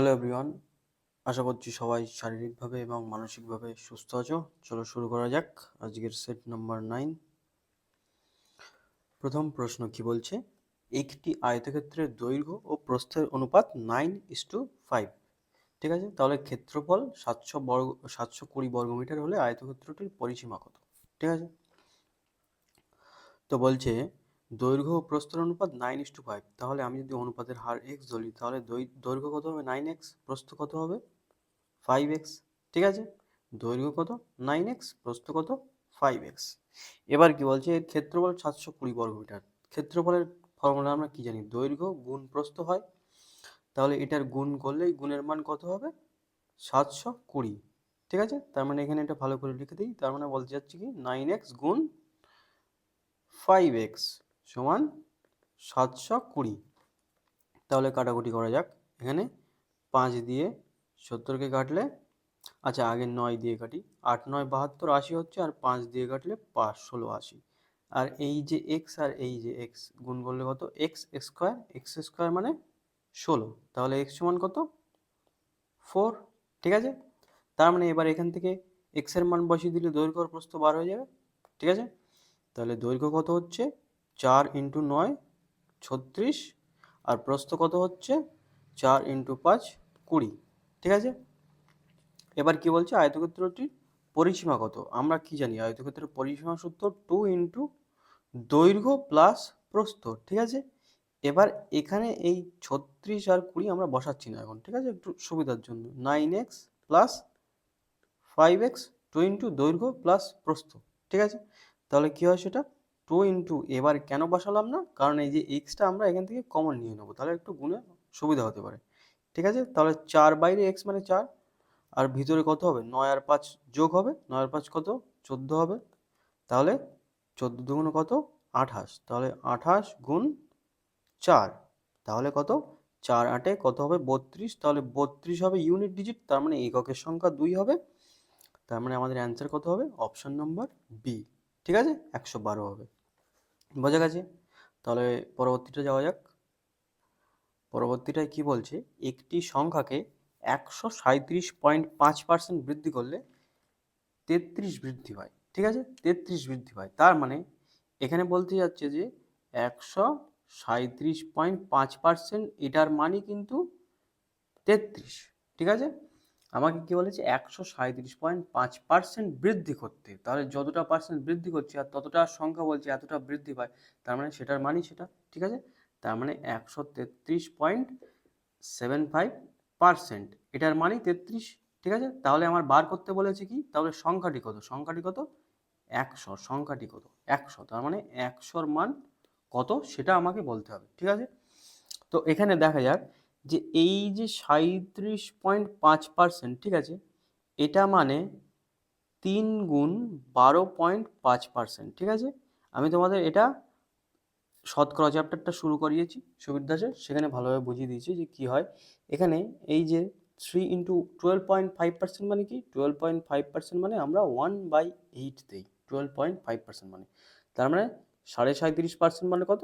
Hello everyone, আশা করছি সবাই শারীরিকভাবে এবং মানসিকভাবে সুস্থ আছো। চলো শুরু করা যাক আজকের সেট নাম্বার 9। প্রথম প্রশ্ন কি বলছে, একটি আয়তক্ষেত্রের দৈর্ঘ্য ও প্রস্থের অনুপাত 9:5। ঠিক আছে, তাহলে ক্ষেত্রফল 720 বর্গমিটার হলে আয়তক্ষেত্রটির পরিসীমা কত? ঠিক আছে, তো বলছে দৈর্ঘ্য ও প্রস্থের অনুপাত 9:5। তাহলে আমি যদি অনুপাতের হার এক্স ধরি তাহলে দৈর্ঘ্য কত হবে 9x, প্রস্থ কত হবে 5x। ঠিক আছে, দৈর্ঘ্য কত 9x, প্রস্থ কত 5x। এবার কি বলছে, এর ক্ষেত্রফল 720 বর্গমিটার। ক্ষেত্রফলের ফর্মুলা আমরা কি জানি, দৈর্ঘ্য গুণ প্রস্থ হয়। তাহলে এটার গুণ করলেই গুণের মান কত হবে 720। ঠিক আছে, তার মানে এখানে এটা ভালো করে লিখে দিই। তার মানে বলতে যাচ্ছি কি 9x গুণ 5x সমান 720। তাহলে কাটাকুটি করা যাক। এখানে 5 দিয়ে 70কে কাটলে, আচ্ছা আগে 9 দিয়ে কাটি, 8 9 72 80 হচ্ছে, আর 5 দিয়ে কাটলে 5 16 80। আর এই যে এক্স আর এই যে এক্স গুণ করলে কত, এক্স স্কোয়ার মানে 16। তাহলে এক্স সমান কত 4। ঠিক আছে, তার মানে এবার এখান থেকে এক্স এর মান বসিয়ে দিলে দৈর্ঘ্য আর প্রস্থ বার হয়ে যাবে। ঠিক আছে, তাহলে দৈর্ঘ্য কত হচ্ছে 4 × 9 36, আর প্রস্থ কত হচ্ছে 4 × 5 20। ঠিক আছে, এবার কি বলছে আয়তক্ষেত্রটির পরিসীমা কত। আমরা কি জানি আয়তক্ষেত্রের পরিসীমা সূত্র 2 × দৈর্ঘ্য প্লাস প্রস্থ। ঠিক আছে, এবার এখানে এই 36 আর 20 আমরা বসাচ্ছি না এখন। ঠিক আছে, একটু সুবিধার জন্য 9x প্লাস 5x 2 × দৈর্ঘ্য প্লাস প্রস্থ। ঠিক আছে, তাহলে কি হয় সেটা 2 × এবার কেন বসালাম না, কারণ এই যে এক্সটা আমরা এখান থেকে কমন নিয়ে নেবো, তাহলে একটু গুণে সুবিধা হতে পারে। ঠিক আছে, তাহলে 4 বাইরে এক্স মানে 4, আর ভিতরে কত হবে 9 আর 5 যোগ হবে, 9 আর 5 কত 14 হবে। তাহলে 14 দুগুণ কত 28, তাহলে 28 গুণ 4, তাহলে কত 4 8 কত হবে 32। তাহলে 32 হবে ইউনিট ডিজিট, তার মানে এককের সংখ্যা 2 হবে। তার মানে আমাদের অ্যান্সার কত হবে অপশন নম্বর বি। ঠিক আছে, 112 হবে। বোঝা গেছে, তাহলে পরবর্তীটা যাওয়া যাক। পরবর্তীটায় কি বলছে, একটি সংখ্যাকে 137.5% বৃদ্ধি করলে 33 বৃদ্ধি পায়। ঠিক আছে, 33 বৃদ্ধি পায়, তার মানে এখানে বলতে যাচ্ছে যে 137.5%, এটার মানই কিন্তু 33। ঠিক আছে, আমাকে কি বলেছে 137.5% বৃদ্ধি করতে, তাহলে যতটা পার্সেন্ট বৃদ্ধি করছে আর ততটা সংখ্যা বলছে এতটা বৃদ্ধি পায়, তার মানে সেটার মানই সেটা। ঠিক আছে, তার মানে 133.75%, এটার মানই 33। ঠিক আছে, তাহলে আমার বার করতে বলেছে কি, তাহলে সংখ্যাটি কত, সংখ্যাটি কত 100, সংখ্যাটি কত 100, তার মানে 100-র মান কত সেটা আমাকে বলতে হবে। ঠিক আছে, তো এখানে দেখা যাক যে এই যে 37.5%, ঠিক আছে, এটা মানে 3 গুণ 12.5%। ঠিক আছে, আমি তোমাদের এটা শতকরা চ্যাপ্টারটা শুরু করিয়েছি সুবীর দাসের, সেখানে ভালোভাবে বুঝিয়ে দিয়েছি যে কি হয়। এখানে এই যে 3 × 12.5% মানে কি, 12.5% মানে আমরা 1/8 দিই। 12.5% মানে, তার মানে 37.5% মানে কত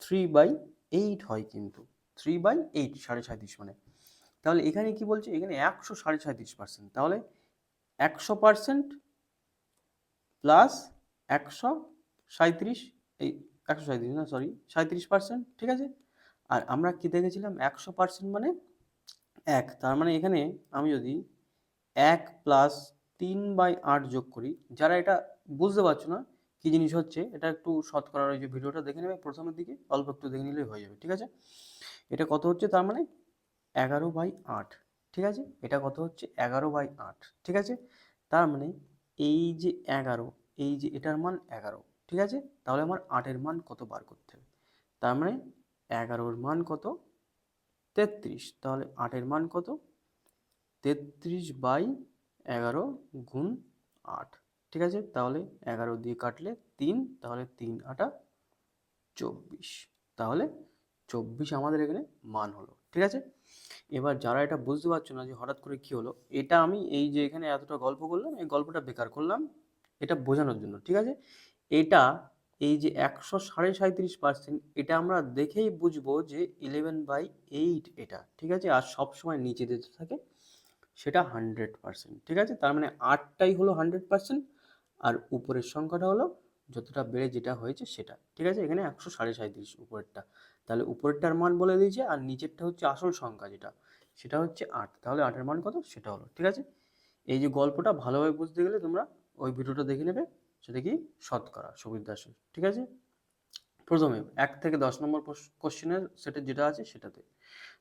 3/8 হয়, কিন্তু 3/8 37.5 মানে। তাহলে এখানে কি বলছে, এখানে 137.5%, তাহলে 100% প্লাস 137, এই 137 না সরি 37%। ঠিক আছে, আর আমরা কি দেখেছিলাম 100% মানে 1, তার মানে এখানে আমি যদি 1 প্লাস 3/8 যোগ করি, যারা এটা বুঝতে পারছো না কি জিনিস হচ্ছে, এটা একটু শতকরার ওই যে ভিডিওটা দেখে নেবে প্রথমের দিকে, অল্প একটু দেখে নিলেই হয়ে যাবে। ঠিক আছে, এটা কত হচ্ছে, তার মানে 11/8। ঠিক আছে, এটা কত হচ্ছে 11/8। ঠিক আছে, তার মানে এই যে 11, এই যে এটার মান 11। ঠিক আছে, তাহলে আমার 8-এর মান কত বার করতে হবে, তার মানে 11-র মান কত 33, তাহলে 8-এর মান কত 33/11 গুণ 8। ঠিক আছে, তাহলে 11 দিয়ে কাটলে 3, তাহলে 3 8 24, তাহলে 24 আমাদের এখানে মান হলো। ঠিক আছে, এবার যারা এটা বুঝতে পারছো না যে হঠাৎ করে কি হলো, এটা আমি এই যে এখানে এতটা গল্প করলাম, এই গল্পটা বেকার করলাম এটা বোঝানোর জন্য। ঠিক আছে, এটা এই যে 137.5%, এটা আমরা দেখেই বুঝবো যে 11/8 এটা, ঠিক আছে। আর সব সময় নিচে দিতে থাকে সেটা 100%, ঠিক আছে। তার মানে 8টাই হলো 100%, আর উপরের সংখ্যাটা হলো যতটা বেড়ে যেটা হয়েছে সেটা, ঠিক আছে। এখানে 137.5 উপরেরটা, তাহলে উপরেরটার মান বলে দিয়েছে, আর নিচেরটা হচ্ছে আসল সংখ্যা যেটা, সেটা হচ্ছে 8। তাহলে 8-এর মান কত সেটা হলো, ঠিক আছে। এই যে গল্পটা ভালোভাবে বুঝতে গেলে তোমরা ওই ভিডিওটা দেখে নেবে, সেটা কি শতকরা সুবীর দাসের, ঠিক আছে। প্রথমে 1 থেকে 10 নম্বর কোশ্চেনের সেটের যেটা আছে সেটাতে।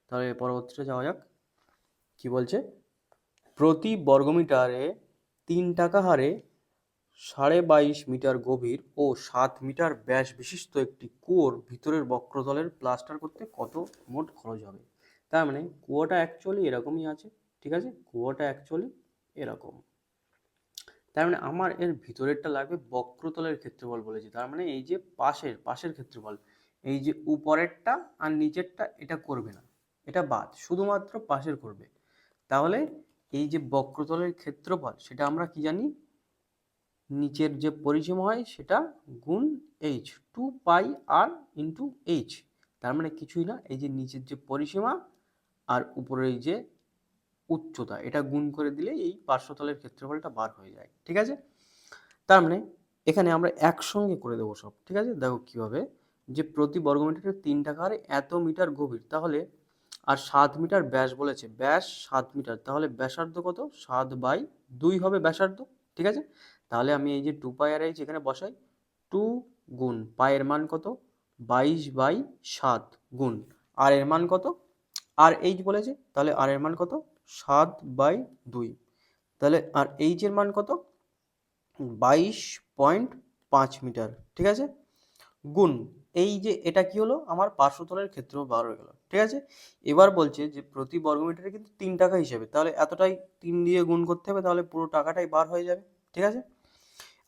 তাহলে পরবর্তীটা যাওয়া যাক। কি বলছে, প্রতি বর্গমিটারে 3 টাকা হারে 22.5 মিটার গভীর ও 7 মিটার ব্যাস বিশিষ্ট একটি কুয়োর ভিতরের বক্রতলের প্লাস্টার করতে কত মোট খরচ হবে। তার মানে কুয়োটা অ্যাকচুয়ালি এরকমই আছে, ঠিক আছে। কুয়োটা অ্যাকচুয়ালি এরকম, তার মানে আমার এর ভিতরেরটা লাগবে বক্রতলের ক্ষেত্রফল বলেছি, তার মানে এই যে পাশের ক্ষেত্রফল, এই যে উপরেরটা আর নিচেরটা এটা করবে না, এটা বাদ, শুধুমাত্র পাশের করবে। তাহলে এই যে বক্রতলের ক্ষেত্রফল সেটা আমরা কি জানি, নিচের যে পরিসীমা হয় সেটা গুণ এইচ, 2πr ইন্টু এইচ। তার মানে কিছুই না, এই যে নিচের যে পরিসীমা আর উপরের এই যে উচ্চতা, এটা গুণ করে দিলে এই পার্শ্বতলের ক্ষেত্রফলটা বার হয়ে যায়, ঠিক আছে। তার মানে এখানে আমরা একসঙ্গে করে দেবো সব, ঠিক আছে। দেখো কীভাবে, যে প্রতি বর্গমিটারে 3 টাকা হারে এত মিটার গভীর, তাহলে আর 7 মিটার ব্যাস বলেছে, ব্যাস 7 মিটার, তাহলে ব্যাসার্ধ কত, 7/2 হবে ব্যাসার্ধ, ঠিক আছে। তাহলে আমি এই যে 2πr/h এখানে বসাই, 2 গুণ পায়ের মান কত, 22/7 গুণ আর এর মান কত, আর এইচ বলেছে, তাহলে আর এর মান কত, 7/2, তাহলে আর এইচ এর মান কত, 22.5 মিটার, ঠিক আছে। গুণ এই যে এটা কি হলো, আমার পার্শ্বতলের ক্ষেত্রফল বার হয়ে গেল, ঠিক আছে। এবার বলছে যে প্রতি বর্গমিটারে কিন্তু 3 টাকা হিসেবে, তাহলে এতটাই 3 দিয়ে গুণ করতে হবে, তাহলে পুরো টাকাটাই বার হয়ে যাবে, ঠিক আছে।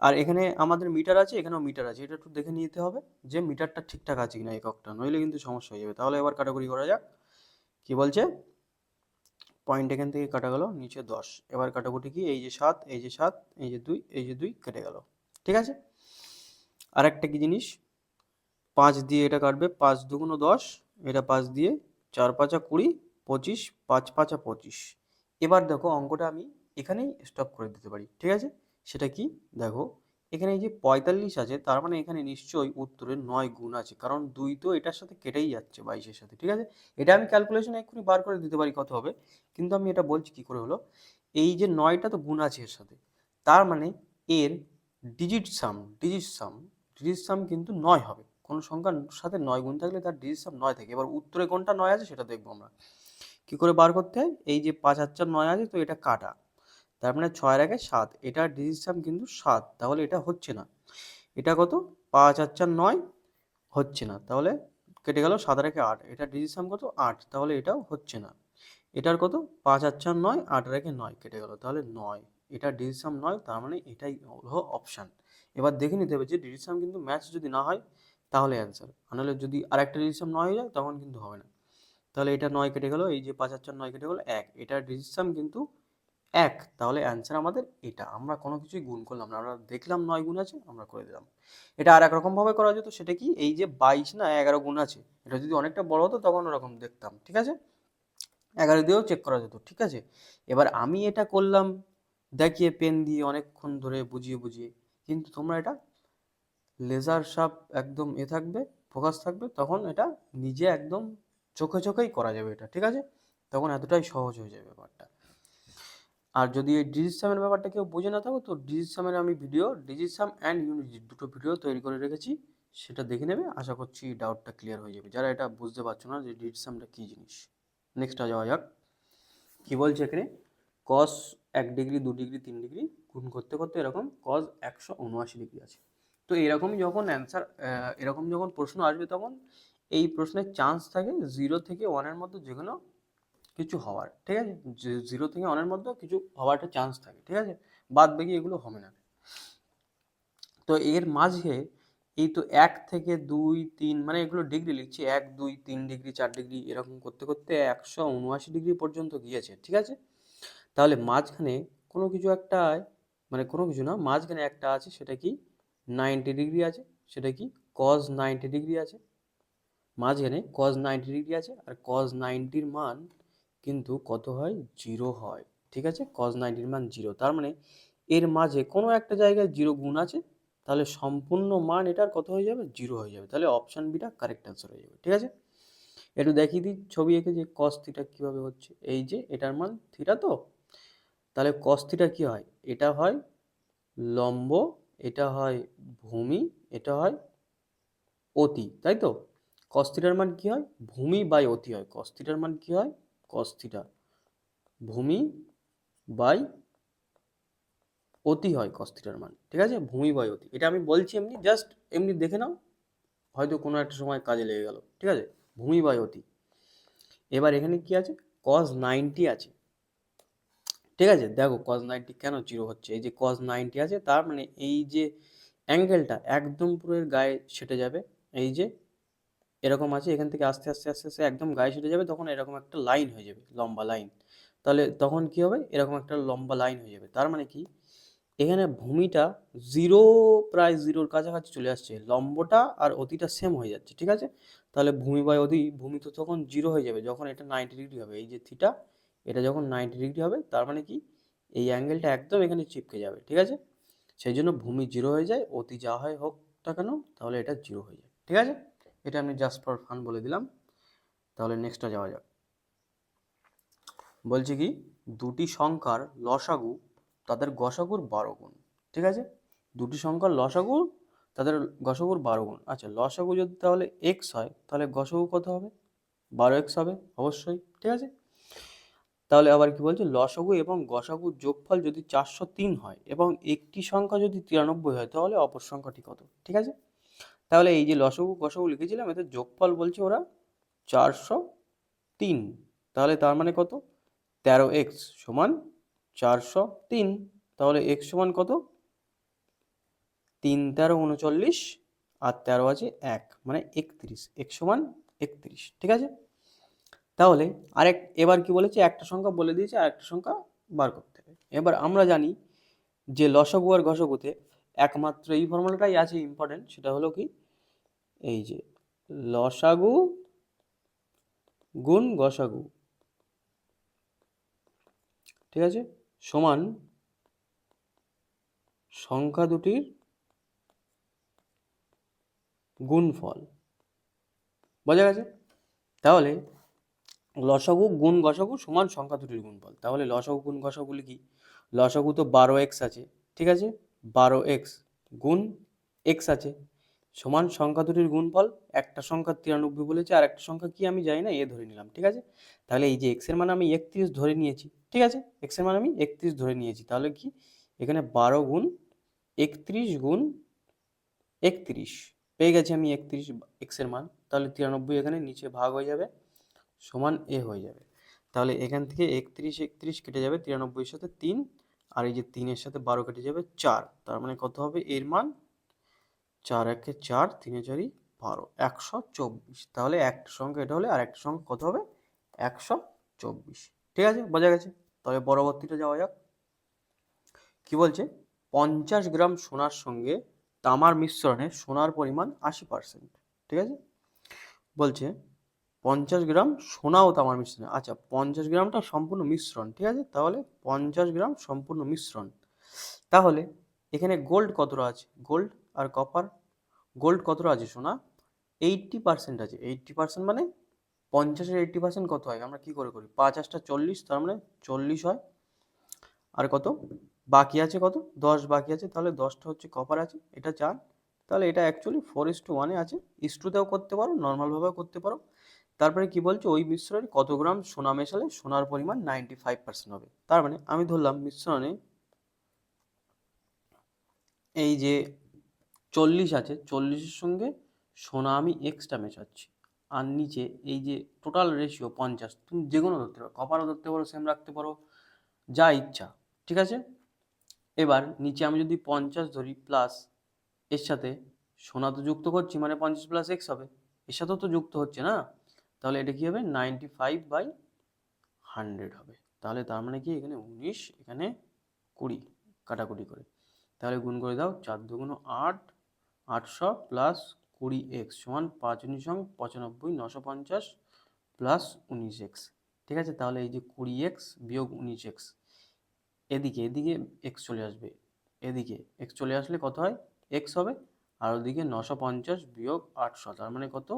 আর এখানে আমাদের মিটার আছে, এখানেও মিটার আছে, এটা একটু দেখে নিতে হবে যে মিটারটা ঠিকঠাক আছে কিনা এককটা, নইলে কিন্তু সমস্যা হয়ে যাবে। তাহলে এবার কাটাকুটি করা যাক। কি বলছে, পয়েন্ট এখান থেকে কাটা গেল, নিচে 10। এবার কাটাকুটি কি, এই যে 7, এই যে 7, এই যে 2, এই যে 2 কেটে গেল, ঠিক আছে। আর একটা কি জিনিস, 5 দিয়ে এটা কাটবে, 5 দুগুণ 10, এটা 5 দিয়ে, 4 5 20, 25, 5 5 25। এবার দেখো অঙ্কটা আমি এখানেই স্টপ করে দিতে পারি, ঠিক আছে। সেটা কি, দেখো এখানে এই যে 45 আছে, তার মানে এখানে নিশ্চয়ই উত্তরের 9 গুণ আছে, কারণ 2 তো এটার সাথে কেটেই যাচ্ছে 22-এর সাথে, ঠিক আছে। এটা আমি ক্যালকুলেশনে এক্ষুনি বার করে দিতে পারি কত হবে, কিন্তু আমি এটা বলছি কি করে হলো, এই যে 9টা তো গুণ আছে এর সাথে, তার মানে এর ডিজিট সাম কিন্তু 9 হবে। কোনো সংখ্যার সাথে 9 গুণ থাকলে তার ডিজিট সাম 9 থাকে। এবার উত্তরে কোনটা 9 আছে সেটা দেখবো আমরা। কি করে বার করতে হয়, এই যে 5 আর 4 9 আছে, তো এটা কাটা, তার মানে 6 এর আগে 7, এটার ডিজিট সাম কিন্তু 7, তাহলে এটা হচ্ছে না। এটা কত, 5 আর 4 9, হচ্ছে না, তাহলে কেটে গেল। 7 আর একে 8, এটার ডিজিট সাম কত, 8, তাহলে এটাও হচ্ছে না। এটার কত, 5 আর 4 9, 8 আর একে 9, কেটে গেল, তাহলে 9, এটার ডিজিট সাম 9, তার মানে এটাই হলো অপশান। এবার দেখে নিতে হবে যে ডিজিট সাম কিন্তু ম্যাচ যদি না হয় তাহলে অ্যান্সার, নাহলে যদি আরেকটা ডিজিট সাম 9 হয়ে যায় তখন কিন্তু হবে না। তাহলে এটা 9 কেটে গেল, এই যে 5 আর 4 9 কেটে গেল 1, এটার ডিজিট সাম কিন্তু 1, তাহলে অ্যান্সার আমাদের এটা। আমরা কোনো কিছুই গুণ করলাম না, আমরা দেখলাম 9 গুণ আছে, আমরা করে দিলাম। এটা আর একরকম ভাবে করা যেত, সেটা কি, এই যে 22 না 11 গুণ আছে, এটা যদি অনেকটা বড় হতো তখন ওরকম দেখতাম, ঠিক আছে। 11 দিয়েও চেক করা যেত, ঠিক আছে। এবার আমি এটা করলাম দেখিয়ে পেন দিয়ে অনেকক্ষণ ধরে বুঝিয়ে বুঝিয়ে, কিন্তু তোমরা এটা লেজার শার্প একদম থাকবে, ফোকাস থাকবে, তখন এটা নিজে একদম চোখে চোখেই করা যাবে এটা, ঠিক আছে। তখন এতটাই সহজ হয়ে যাবে ব্যাপারটা। আর যদি এই ডিজিট সামের ব্যাপারটা কেউ বুঝে না থাকো, তো ডিজিট সামের আমি ডিজিট সাম অ্যান্ড ইউনিট দুটো ভিডিও তৈরি করে রেখেছি, সেটা দেখে নেবে, আশা করছি ডাউটটা ক্লিয়ার হয়ে যাবে যারা এটা বুঝতে পারছো না যে ডিজিট সামটা কী জিনিস। নেক্সটটা যাওয়া যাক। কি বলছে এখানে, কস 1 ডিগ্রি 2 ডিগ্রি 3 ডিগ্রি গুণ করতে করতে এরকম কস 179 ডিগ্রি আছে। তো এরকমই যখন অ্যান্সার, এরকম যখন প্রশ্ন আসবে তখন এই প্রশ্নের চান্স থাকে 0 থেকে 1-এর মধ্যে যে কোনো কিছু হওয়ার, ঠিক আছে। 0 থেকে 1-এর মধ্যে কিছু হওয়ার একটা চান্স থাকে, ঠিক আছে। বাদ বাকি এগুলো হবে না। তো এর মাঝে এই তো 1 থেকে 2 3, মানে এগুলো ডিগ্রি লিখছি, 1 2 3 ডিগ্রি 4 ডিগ্রি এরকম করতে করতে 179 ডিগ্রি পর্যন্ত গিয়েছে, ঠিক আছে। তাহলে মাঝখানে কোনো কিছু একটা, মানে কোনো কিছু না, মাঝখানে একটা আছে, সেটা কি 90 ডিগ্রি আছে, সেটা কি cos 90 ডিগ্রি আছে, মাঝখানে cos 90 ডিগ্রি আছে, আর cos 90-র মান কিন্তু কত হয়, 0 হয়। ঠিক আছে, cos 90-র মান 0, তার মানে এর মাঝে কোনো একটা জায়গায় 0 গুণ আছে, তাহলে সম্পূর্ণ মান এটার কত হয়ে যাবে, 0 হয়ে যাবে। তাহলে অপশন বিটা কারেক্ট অ্যান্সার হয়ে যাবে। ঠিক আছে, একটু দেখিয়ে দিই ছবি এঁকে যে cos থিটা কীভাবে হচ্ছে। এই যে এটার মান থিটা, তো তাহলে cos থিটা কী হয়, এটা হয় লম্ব, এটা হয় ভূমি, এটা হয় অতি, তাই তো। cos থিটার মান কি হয়, ভূমি বাই অতি হয়। cos থিটার মান কি হয়, cos থিটা ভূমি বাই অতি হয় cos থিটার মান। ঠিক আছে, ভূমি বাই অতি, এটা আমি বলছি এমনি, জাস্ট এমনি দেখে নাও, হয়তো কোনো একটা সময় কাজে লেগে গেল। ঠিক আছে, ভূমি বাই অতি। এবার এখানে কি আছে, cos 90 আছে। ঠিক আছে, দেখো cos 90 কেন 0 হচ্ছে, এই যে cos 90 আছে, তার মানে এই যে অ্যাঙ্গেলটা একদম পুরো এর গায়ে সেটে যাবে। এই যে এরকম আছে, এখান থেকে আস্তে আস্তে আস্তে আস্তে একদম গায়ে সেটে যাবে, তখন এরকম একটা লাইন হয়ে যাবে, লম্বা লাইন। তাহলে তখন কি হবে, এরকম একটা লম্বা লাইন হয়ে যাবে। তার মানে কি, এখানে ভূমিটা 0, প্রায় 0-র কাছাকাছি চলে আসছে, লম্বটা আর অতিটা সেম হয়ে যাচ্ছে। ঠিক আছে, তাহলে ভূমি বাই অতি, ভূমি তো তখন 0 হয়ে যাবে যখন এটা 90 ডিগ্রি হবে। এই যে থিটা, এটা যখন 90 ডিগ্রি হবে, তার মানে কি, এই অ্যাঙ্গেলটা একদম এখানে চিপকে যাবে। ঠিক আছে, সেই জন্য ভূমি 0 হয়ে যায়, অতি যা হয় হোক না কেন, তাহলে এটা 0 হয়ে যায়। ঠিক আছে, এটা আমি জাস্ট ফর ফান বলে দিলাম। তাহলে নেক্সটটা যাওয়া যাক। বলছি কি, দুটি সংখ্যার লসাগু তাদের গসাগুর 12 গুণ। ঠিক আছে, দুটি সংখ্যার লসাগু তাদের গসাগুর 12 গুণ। আচ্ছা, লসাগু যদি তাহলে এক্স হয়, তাহলে গসাগু কত হবে, 12x হবে অবশ্যই। ঠিক আছে, তাহলে আবার কি বলছে, লসাগু এবং গসাগুর যোগফল যদি 403 হয় এবং একটি সংখ্যা যদি 93 হয়, তাহলে অপর সংখ্যাটি কত। ঠিক আছে, তাহলে এই যে লসাগু গসাগু লিখেছিলাম, এদের যোগফল বলছে ওরা 403, তাহলে তার মানে কত, 13x সমান 403। তাহলে x সমান কত, 3 13 39, আর 13 আছে 1, মানে 31, x সমান 31। ঠিক আছে, তাহলে এবার কি বলেছে, একটা সংখ্যা বলে দিয়েছে আর একটা সংখ্যা বার করতে হবে। এবার আমরা জানি যে লসাগু আর গসাগুতে একমাত্র এই ফর্মুলাটাই আছে ইম্পর্টেন্ট, সেটা হলো কি, এই যে লসাগু গুণ গসাগু, ঠিক আছে, সমান সংখ্যা দুটির গুণফল। বোঝা গেছে, তাহলে লসাগু গুণ গসাগু সমান সংখ্যা দুটির গুণফল। তাহলে লসাগু গুণ গসাগু লিখি, লসাগু তো 12x আছে। ঠিক আছে, 12x গুণ x আছে, সমান সংখ্যা দুটির গুণফল। একটা সংখ্যা 93 বলেছে, আর একটা সংখ্যা কি আমি জানি না, এ ধরে নিলাম। ঠিক আছে, তাহলে এই যে x এর মান আমি 31 ধরে নিয়েছি। ঠিক আছে, x এর মান আমি 31 ধরে নিয়েছি, তাহলে কি, এখানে 12 গুণ 31 গুণ 31 পেয়ে গেছি আমি 31 x এর মান। তাহলে 93 এখানে নিচে ভাগ হয়ে যাবে, সমান এ হয়ে যাবে। তাহলে এখান থেকে 31 31 কেটে যাবে, 93-এর সাথে 3, আর এই যে 3-এর সাথে 12 কেটে যাবে 4, তার মানে কত হবে এর মান, 4 একে 4, 3 4 12, 124। তাহলে একটা সংখ্যা এটা হলে আর একটা সংখ্যা কত হবে, 124। ঠিক আছে, বোঝা গেছে। তাহলে পরবর্তীটা যাওয়া যাক। কি বলছে, 50 গ্রাম সোনার সঙ্গে তামার মিশ্রণে সোনার পরিমাণ 80%। ঠিক আছে, বলছে 50 গ্রাম সোনা ও তামার মিশ্রণ। আচ্ছা, 50 গ্রামটা সম্পূর্ণ মিশ্রণ। ঠিক আছে, তাহলে 50 গ্রাম সম্পূর্ণ মিশ্রণ। তাহলে এখানে গোল্ড কতটা আছে, গোল্ড আর কপার, গোল্ড কতটা আছে, সোনা 80% আছে। 80% মানে 50-এর 80% কত হয়, আমরা কি করে করি, 5 8 40, তার মানে 40 হয়। আর কত বাকি আছে, কত 10 বাকি আছে, তাহলে 10টা হচ্ছে কপার আছে, এটা 4। তাহলে এটা অ্যাকচুয়ালি 4:1 আছে। ইস্টুতেও করতে পারো, নর্মালভাবেও করতে পারো। তারপরে কি বলছে, ওই মিশ্রণে কত গ্রাম সোনা মেশালে সোনার পরিমাণ 95% হবে। তার মানে আমি ধরলাম মিশ্রণে এই যে 40 আছে, 40-এর সঙ্গে সোনা আমি এক্সট্রা মেশাচ্ছি, আর নিচে এই যে টোটাল রেশিও 50, তুমি যে কোনো ধরতে পারো, কপারও ধরতে পারো, সেম রাখতে পারো, যা ইচ্ছা। ঠিক আছে, এবার নিচে আমি যদি 50 ধরি, প্লাস এর সাথে সোনা তো যুক্ত করছি, মানে 50 প্লাস এক্স হবে, এর সাথেও তো যুক্ত হচ্ছে না, তাহলে এটা কি হবে, 95/100 হবে। তাহলে তার মানে কি, এখানে 19, এখানে 20, কাটাকুটি করে, তাহলে গুণ করে দাও, 4 2 8, 800 প্লাস 20x সমান 5×9 = 95 প্লাস 19x। ঠিক আছে, তাহলে এই যে 20x বিয়োগ 19x, এদিকে x চলে আসবে, এদিকে x চলে আসলে কত হয়, x হবে, আর ওদিকে 950 বিয়োগ 800, তার মানে কত,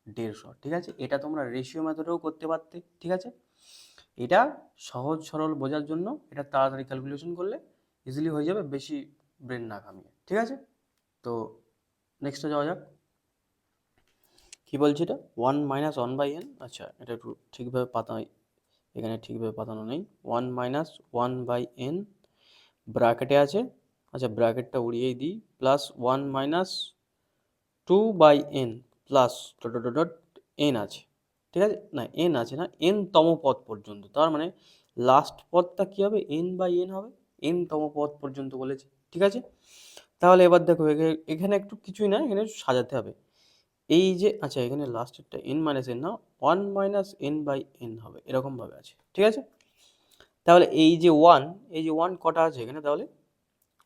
150। ঠিক আছে, এটা তোমরা রেশিও মেথডেও করতে পারতে। ঠিক আছে, এটা সহজ সরল বোঝার জন্য, এটা তাড়াতাড়ি ক্যালকুলেশন করলে ইজিলি হয়ে যাবে, বেশি ব্রেন না ঘামিয়ে। ঠিক আছে, তো নেক্সটে যাওয়া যাক। কি বলছি এটা, 1 - 1/n। আচ্ছা, এটা একটু ঠিকভাবে পাতাই, এখানে ঠিকভাবে পাতানো নেই। 1 - 1/n ব্র্যাকেটে আছে, আচ্ছা ব্র্যাকেটটা উড়িয়েই দিই, plus 1 - 2/n plus dot dot dot n আছে। ঠিক আছে, না n আছে না, n তম পদ পর্যন্ত, তার মানে লাস্ট পদটা কি হবে, n/n হবে, n তম পদ পর্যন্ত বলেছে। ঠিক আছে, তাহলে এবার দেখো এখানে একটু কিছুই না, এখানে একটু সাজাতে হবে। এই যে আচ্ছা, এখানে লাস্টেরটা n - n না, 1 - n/n হবে, এরকমভাবে আছে। ঠিক আছে, তাহলে এই যে 1, এই যে 1 কটা আছে এখানে, তাহলে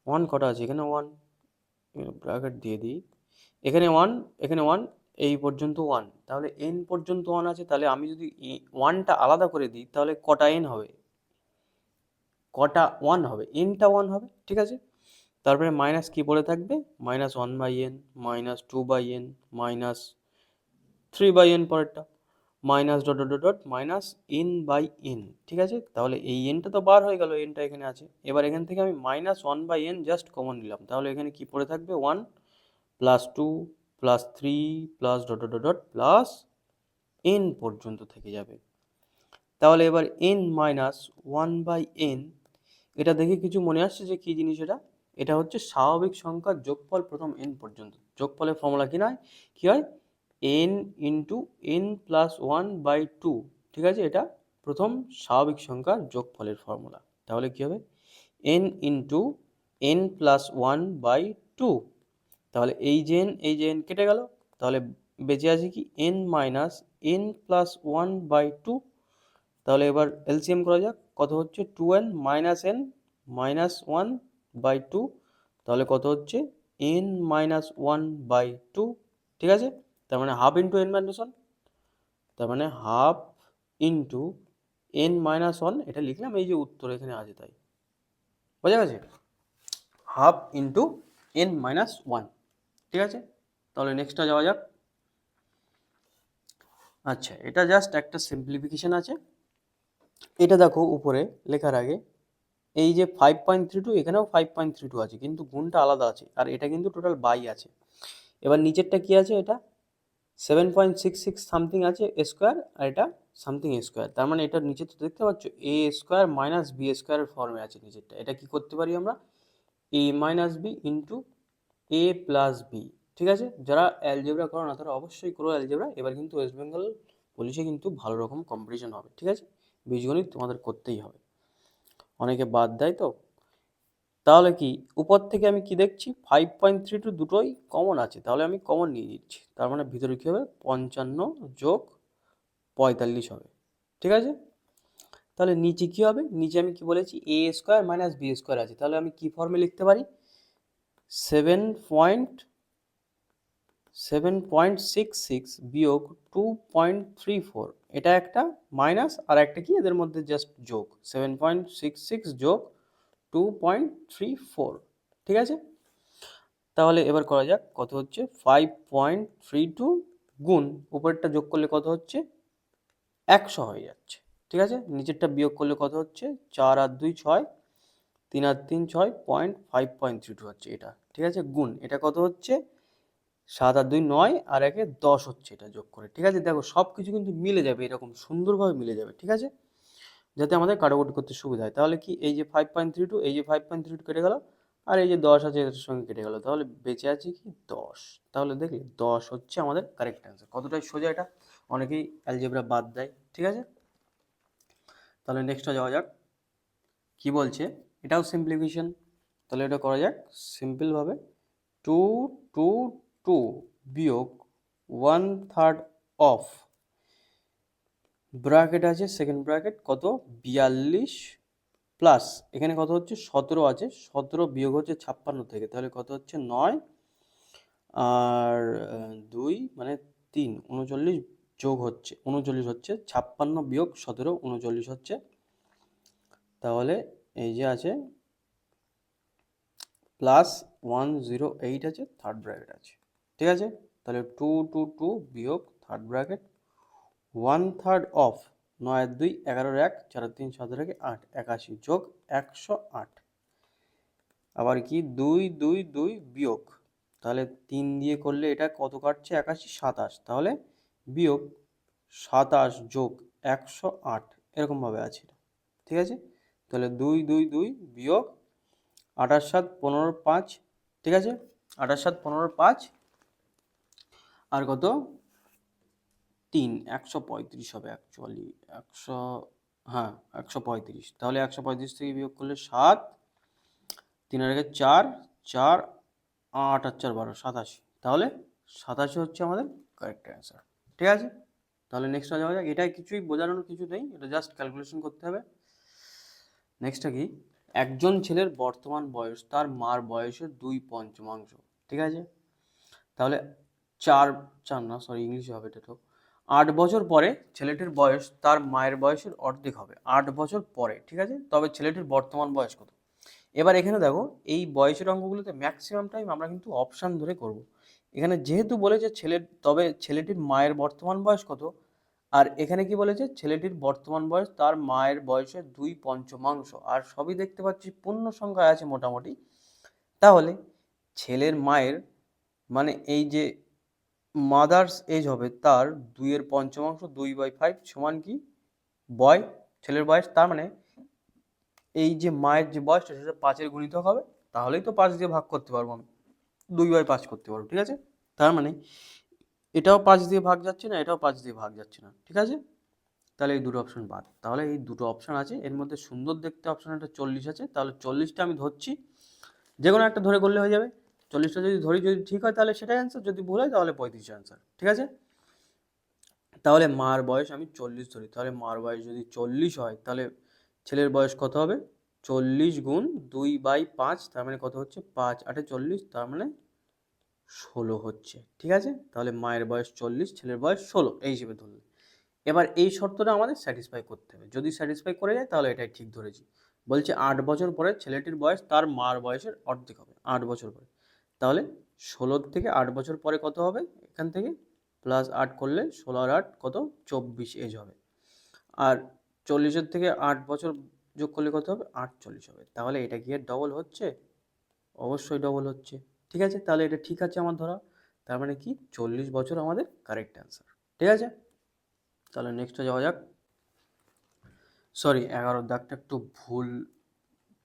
1 কটা আছে এখানে, 1 ব্র্যাকেট দিয়ে দিই, এখানে 1, এখানে 1, এই পর্যন্ত 1, তাহলে n পর্যন্ত 1 আছে। তাহলে আমি যদি 1টা আলাদা করে দিই, তাহলে কটা n হবে, কটা 1 হবে, nটা 1 হবে। ঠিক আছে, তারপরে মাইনাস কি পড়ে থাকবে, -1/n, -2/n, -3/n পরেরটা, minus dot dot dot minus n/n। ঠিক আছে, তাহলে এই nটা তো বার হয়ে গেল, nটা এখানে আছে। এবার এখান থেকে আমি -1/n জাস্ট কমন নিলাম, তাহলে এখানে কি পড়ে থাকবে, 1 plus 2 plus 3 plus dot dot dot plus n পর্যন্ত থেকে যাবে। তাহলে এবার n - 1/n, এটা দেখে কিছু মনে আসছে যে কি জিনিস এটা, এটা হচ্ছে স্বাভাবিক সংখ্যার যোগফল প্রথম n পর্যন্ত। যোগফলের ফর্মুলা কি নয়, কি হয়, n ইন্টু n প্লাস 1/2। ঠিক আছে, এটা প্রথম স্বাভাবিক সংখ্যার যোগফলের ফর্মুলা। তাহলে কি হবে, n ইন্টু n প্লাস 1/2। তাহলে এই যে n, এই যে n কেটে গেল, তাহলে বেঁচে আছে কি, n - n প্লাস 1/2। তাহলে এবার এলসিএম করা যাক, কত হচ্ছে, 2n - n মাইনাস 1/2, তাহলে কত হচ্ছে, n - 1/2। ঠিক আছে, তার মানে হাফ ইন্টু n - 1, তার মানে হাফ ইন্টু n - 1, এটা লিখলাম, এই যে উত্তর এখানে আছে তাই, বোঝা গেছে, হাফ ইন্টু n - 1। ঠিক আছে, তাহলে নেক্সটটা যাওয়া যাক। আচ্ছা, এটা জাস্ট একটা সিম্পলিফিকেশন আছে। এটা দেখো উপরে লেখার আগে, এই যে 5.32, এখানেও 5.32 আছে, কিন্তু গুণটা আলাদা আছে, আর এটা কিন্তু টোটাল বাই আছে। এবার নিচেরটা কি আছে, এটা 7.66 সামথিং আছে স্কোয়ার, আর এটা সামথিং স্কোয়ার, তার মানে এটার নিচে তো দেখতে পাচ্ছ a স্কোয়ার মাইনাস বি স্কোয়ারের ফর্মে আছে নিচেরটা। এটা কি করতে পারি আমরা, a minus B into a plus B. ঠিক আছে, যারা অ্যালজেব্রা করো না তারা অবশ্যই করো অ্যালজেব্রা, এবার কিন্তু ওয়েস্ট বেঙ্গল পুলিশে কিন্তু ভালো রকম কম্পিটিশন হবে। ঠিক আছে, বীজগণিত তোমাদের করতেই হবে, অনেকে বাদ দেয় তো। তাহলে কি উপর থেকে আমি কি দেখছি, 5.32 দুটোই কমন আছে, তাহলে আমি কমন নিয়ে নিচ্ছি, তার মানে ভিতরে কী হবে, 55 যোগ 45 হবে। ঠিক আছে, তাহলে নিচে কি হবে, নিচে আমি কি বলেছি, এ স্কোয়ার মাইনাস বি স্কোয়ার আছে, তাহলে আমি কি ফর্মে লিখতে পারি, 7.66 বিয়োগ 2.34, এটা একটা মাইনাস, আর একটা কি, এদের মধ্যে জাস্ট যোগ, 7.66 যোগ 2.34। ঠিক আছে, তাহলে এবার করা যাক, কত হচ্ছে, 5.32 গুণ উপরেরটা যোগ করলে কত হচ্ছে, 100 হয়ে যাচ্ছে। ঠিক আছে, নিচেরটা বিয়োগ করলে কত হচ্ছে, 4 আর 2 6, 3 আর 3 6, 5.32 হচ্ছে এটা। ঠিক আছে, গুণ এটা কত হচ্ছে, 7 আর 2 9, আর 1 10 হচ্ছে এটা যোগ করে। ঠিক আছে, দেখো সব কিছু কিন্তু মিলে যাবে, এরকম সুন্দরভাবে মিলে যাবে। ঠিক আছে, যাতে আমাদের কাটাকুটি করতে সুবিধা হয়। তাহলে কি, এই যে 5.32, এই যে 5.32 কেটে গেল, আর এই যে 10 আছে এর সঙ্গে কেটে গেল, তাহলে বেঁচে আছে কি, 10। তাহলে দেখলে 10 হচ্ছে আমাদের কারেক্ট অ্যান্সার। কতটাই সোজা এটা, অনেকেই অ্যালজেব্রা বাদ দেয়। ঠিক আছে, তাহলে নেক্সটটা যাওয়া যাক। কি বলছে, এটাও সিম্পলিফিকেশন, তাহলে এটা করা যাক সিম্পলভাবে, 2 2 2 বিয়োগ 1/3 অফ ব্র্যাকেট আছে, সেকেন্ড ব্র্যাকেট কত, 42 প্লাস এখানে কত হচ্ছে, 17 আছে, 17 বিয়োগ হচ্ছে 56 থেকে, তাহলে কত হচ্ছে, 9, আর 2 মানে 3 39 যোগ হচ্ছে 39 হচ্ছে, 56 বিয়োগ 17 39 হচ্ছে। তাহলে এই যে আছে প্লাস 108 আছে, থার্ড ব্র্যাকেট আছে, ঠিক আছে। তাহলে 222 বিয়োগ থার্ড ব্র্যাকেট 1/3 অফ 9 আর 2 11 1 4 আর 3 7 আর 8 81 যোগ 108। আবার কি 2 2 2 বিয়োগ, তাহলে 3 দিয়ে করলে এটা কত কাটছে 81 27, তাহলে বিয়োগ 27 যোগ 108 এরকমভাবে আছে, ঠিক আছে। তাহলে 2 2 2 বিয়োগ 28 7 15 5, ঠিক আছে। 28 7 15 5 আর কত 3 135 হবে অ্যাকচুয়ালি 100, হ্যাঁ 135। তাহলে 135 থেকে বিয়োগ করলে 7, 3 আর 4 4 8 আর 4 12 87, তাহলে 87 হচ্ছে আমাদের কারেক্ট অ্যান্সার, ঠিক আছে। তাহলে নেক্সটটা যাওয়া যাক। এটাই কিছুই বোঝানোর কিছু নেই, এটা জাস্ট ক্যালকুলেশন করতে হবে। নেক্সটটা কি, একজন ছেলের বর্তমান বয়স তার মার বয়সের 2/5, ঠিক আছে। তাহলে 4 4 না, সরি ইংলিশে হবে এটা, তো 8 বছর পরে ছেলেটির বয়স তার মায়ের বয়সের অর্ধেক হবে, 8 বছর পরে, ঠিক আছে। তবে ছেলেটির বর্তমান বয়স কত? এবার এখানে দেখো এই বয়সের অঙ্কগুলোতে ম্যাক্সিমাম টাইম আমরা কিন্তু অপশান ধরে করব। এখানে যেহেতু বলেছে তবে ছেলেটির মায়ের বর্তমান বয়স কত, আর এখানে কি বলেছে ছেলেটির বর্তমান বয়স তার মায়ের বয়সের 2/5, আর সবই দেখতে পাচ্ছি পূর্ণ সংখ্যায় আছে মোটামুটি। তাহলে ছেলের মায়ের মানে এই যে মাদার্স এজ হবে তার 2/5, 2/5 সমান কি বয় ছেলের বয়স, তার মানে এই যে মায়ের যে বয়সটা সেটা 5-এর গুণিতক হবে, তাহলেই তো 5 দিয়ে ভাগ করতে পারবো আমি, 2/5 করতে পারবো, ঠিক আছে। তার মানে এটাও 5 দিয়ে ভাগ যাচ্ছে না, এটাও 5 দিয়ে ভাগ যাচ্ছে না, ঠিক আছে। তাহলে এই দুটো অপশন বাদ। তাহলে এই দুটো অপশন আছে, এর মধ্যে সুন্দর দেখতে অপশন একটা 40 আছে, তাহলে 40টা আমি ধরছি, যে কোনো একটা ধরে করলে হয়ে যাবে। 40টা যদি ধরি, যদি ঠিক হয় তাহলে সেটাই অ্যান্সার, যদি ভুল হয় তাহলে 35 অ্যান্সার, ঠিক আছে। তাহলে মার বয়স আমি 40 ধরি, তাহলে মার বয়স যদি 40 হয় তাহলে ছেলের বয়স কত হবে 40 গুণ 2/5, তার মানে কত হচ্ছে 5 8 40, তার মানে 16 হচ্ছে, ঠিক আছে। তাহলে মায়ের বয়স 40, ছেলের বয়স 16 এই হিসেবে ধরলে। এবার এই শর্তটা আমাদের স্যাটিসফাই করতে হবে, যদি স্যাটিসফাই করে যায় তাহলে এটাই ঠিক ধরেছি। বলছে 8 বছর পরে ছেলেটির বয়স তার মার বয়সের অর্ধেক হবে, 8 বছর পরে। তাহলে 16 থেকে 8 বছর পরে কত হবে, এখান থেকে প্লাস 8 করলে 16 আর 8 কত 24 এজ হবে। আর 40-এর থেকে 8 বছর যোগ করলে কত হবে 48 হবে। তাহলে এটা কি এর ডবল হচ্ছে? অবশ্যই ডবল হচ্ছে, ঠিক আছে। তাহলে এটা ঠিক আছে আমার ধরা, তার মানে কি 40 বছর আমাদের কারেক্ট অ্যান্সার, ঠিক আছে। তাহলে নেক্সটে যাওয়া যাক। সরি 11 দাগটা একটু ভুল,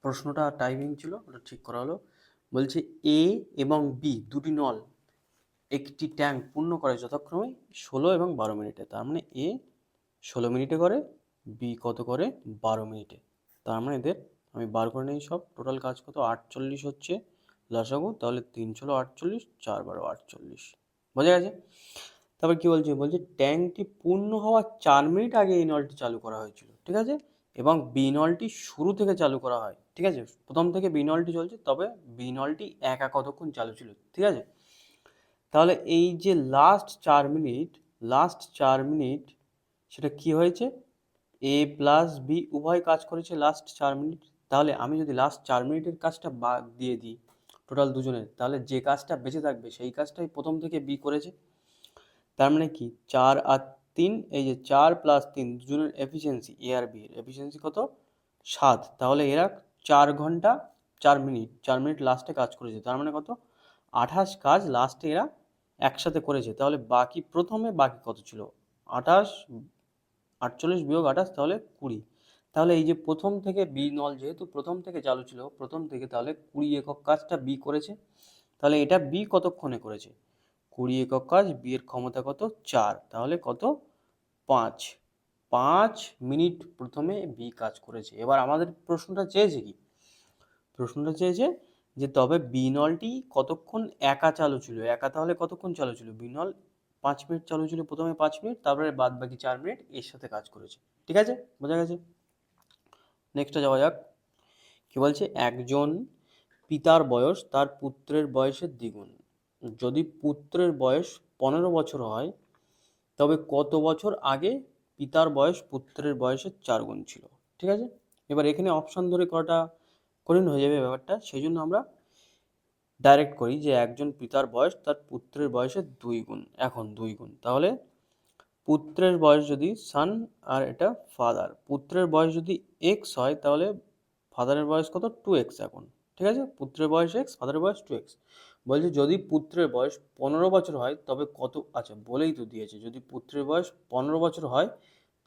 প্রশ্নটা টাইমিং ছিল, ওটা ঠিক করা হলো। বলছে এ এবং বি দুটি নল একটি ট্যাঙ্ক পূর্ণ করে যথাক্রমে 16 এবং 12 মিনিটে। তার মানে এ 16 মিনিটে করে, বি কত করে 12 মিনিটে। তার মানে এদের আমি বার করে নিই সব, টোটাল কাজ কত 48 হচ্ছে লসাগু, তাহলে 3 ষোলো 48, 4 12 48, বোঝা গেছে। তারপর কি বলছে, বলছে ট্যাঙ্কটি পূর্ণ হওয়ার 4 মিনিট আগে এই নলটি চালু করা হয়েছিল, ঠিক আছে। এবং বি নলটি শুরু থেকে চালু করা হয়, ঠিক আছে। প্রথম থেকে বি নলটি চলছে, তবে বি নলটি একা কতক্ষণ চালু ছিল, ঠিক আছে। তাহলে এই যে লাস্ট 4 মিনিট সেটা কি হয়েছে, এ প্লাস বি উভয় কাজ করেছে লাস্ট 4 মিনিট। তাহলে আমি যদি লাস্ট 4 মিনিটের কাজটা বাদ দিয়ে দিই টোটাল দুজনের, তাহলে যে কাজটা বেঁচে থাকবে সেই কাজটাই প্রথম থেকে বি করেছে। তার মানে কি 4 আর 3, এই যে 4 প্লাস 3 দুজনের এফিসিয়েন্সি, এ আর বি এর এফিসিয়েন্সি কত 7, তাহলে এরা 4 ঘন্টা 4 মিনিট লাস্টে কাজ করেছে, তার মানে কত 28 কাজ লাস্টে এরা একসাথে করেছে। তাহলে প্রথমে বাকি কত ছিল 28, 48 বিয়োগ 28, তাহলে 20। তাহলে এই যে প্রথম থেকে বি নল যেহেতু প্রথম থেকে চালু ছিল, প্রথম থেকে, তাহলে 20 একক কাজটা বি করেছে। তাহলে এটা বি কতক্ষণে করেছে 20 একক কাজ, বি এর ক্ষমতা কত 4, তাহলে কত 5 মিনিট প্রথমে বি কাজ করেছে। এবার আমাদের প্রশ্নটা চেয়েছে কি, প্রশ্নটা চেয়েছে যে তবে বি নলটি কতক্ষণ একা চালু ছিল, একা তাহলে কতক্ষণ চালু ছিল, বি নল 5 মিনিট চালু ছিল, প্রথমে 5 মিনিট, তারপরে বাদ বাকি 4 মিনিট এর সাথে কাজ করেছে, ঠিক আছে, বোঝা গেছে। নেক্সটে যাওয়া যাক। কি বলছে, একজন পিতার বয়স তার পুত্রের বয়সের দ্বিগুণ, যদি পুত্রের বয়স 15 বছর হয় তবে কত বছর আগে পিতার বয়স পুত্রের বয়সের 4 গুণ ছিল। ঠিক আছে, এবার এখানে অপশন ধরে করাটা কঠিন হয়ে যাবে ব্যাপারটা, সেই জন্য আমরা ডাইরেক্ট করি যে একজন পিতার বয়স তার পুত্রের বয়সের 2 গুণ, এখন 2 গুণ, তাহলে পুত্রের বয়স যদি সান আর এটা ফাদার, পুত্রের বয়স যদি এক্স হয় তাহলে ফাদারের বয়স কত 2x এখন। ঠিক আছে, পুত্রের বয়স এক্স, ফাদারের বয়স 2x। বলছে যদি পুত্রের বয়স 15 বছর হয় তবে কত, আচ্ছা বলেই তো দিয়েছে, যদি পুত্রের বয়স 15 বছর হয়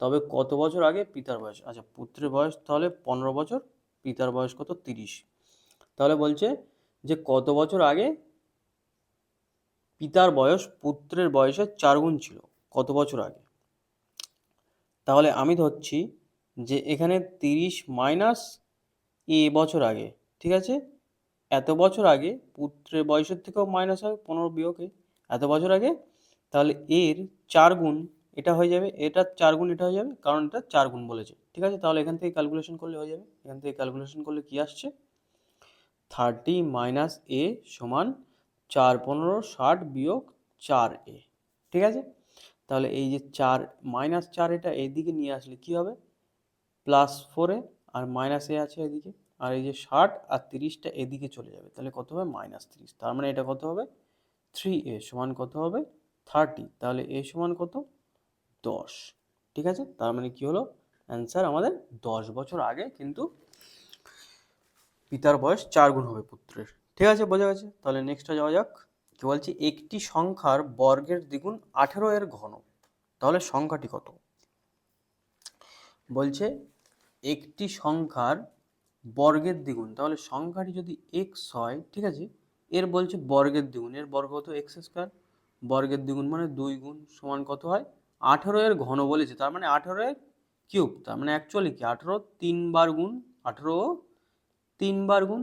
তবে কত বছর আগে পিতার বয়স, আচ্ছা পুত্রের বয়স তাহলে 15 বছর, পিতার বয়স কত 30, তাহলে বলছে যে কত বছর আগে পিতার বয়স পুত্রের বয়সের 4 গুণ ছিল, কত বছর আগে। তাহলে আমি ধরছি যে এখানে 30 মাইনাস বছর আগে, ঠিক আছে, এত বছর আগে, পুত্রের বয়সের থেকেও মাইনাস হয় 15 বিয়োগে এত বছর আগে, তাহলে এর 4 গুণ এটা হয়ে যাবে, এটার 4 গুণ এটা হয়ে যাবে, কারণ এটা 4 গুণ বলেছে। ঠিক আছে, তাহলে এখান থেকে ক্যালকুলেশন করলে হয়ে যাবে, এখান থেকে ক্যালকুলেশন করলে কি আসছে 30 মাইনাস সমান 4 15 60 বিয়োগ 4a। ঠিক আছে, তাহলে এই যে 4 মাইনাস 4 এটা এইদিকে নিয়ে আসলে কি হবে +4a, আর মাইনাস এ আছে এদিকে, আর এই যে 60 আর 30টা এদিকে চলে যাবে, তাহলে কত হবে -30, তার মানে এটা কত হবে 3a সমান কত হবে 30, তাহলে a সমান কত 10। ঠিক আছে, তার মানে কি হলো অ্যান্সার আমাদের 10 বছর আগে কিন্তু পিতার বয়স 4 গুণ হবে পুত্রের। ঠিক আছে, বোঝা গেছে। তাহলে নেক্সটটা যাওয়া যাক, কি বলছি একটি সংখ্যার বর্গের দ্বিগুণ 18 এর ঘন, তাহলে সংখ্যাটি কত। বলছে একটি সংখ্যার বর্গের দ্বিগুণ, তাহলে সংখ্যাটি যদি এক্স হয়, ঠিক আছে, এর বলছে বর্গের দ্বিগুণ, এর বর্গ কত এক্স স্কোয়ার, বর্গের দ্বিগুণ মানে 2 গুণ সমান কত হয় 18 এর ঘন বলেছে, তার মানে 18 এর কিউব, তার মানে অ্যাকচুয়ালি কি 18 3 বার গুণ, 18 3 বার গুণ।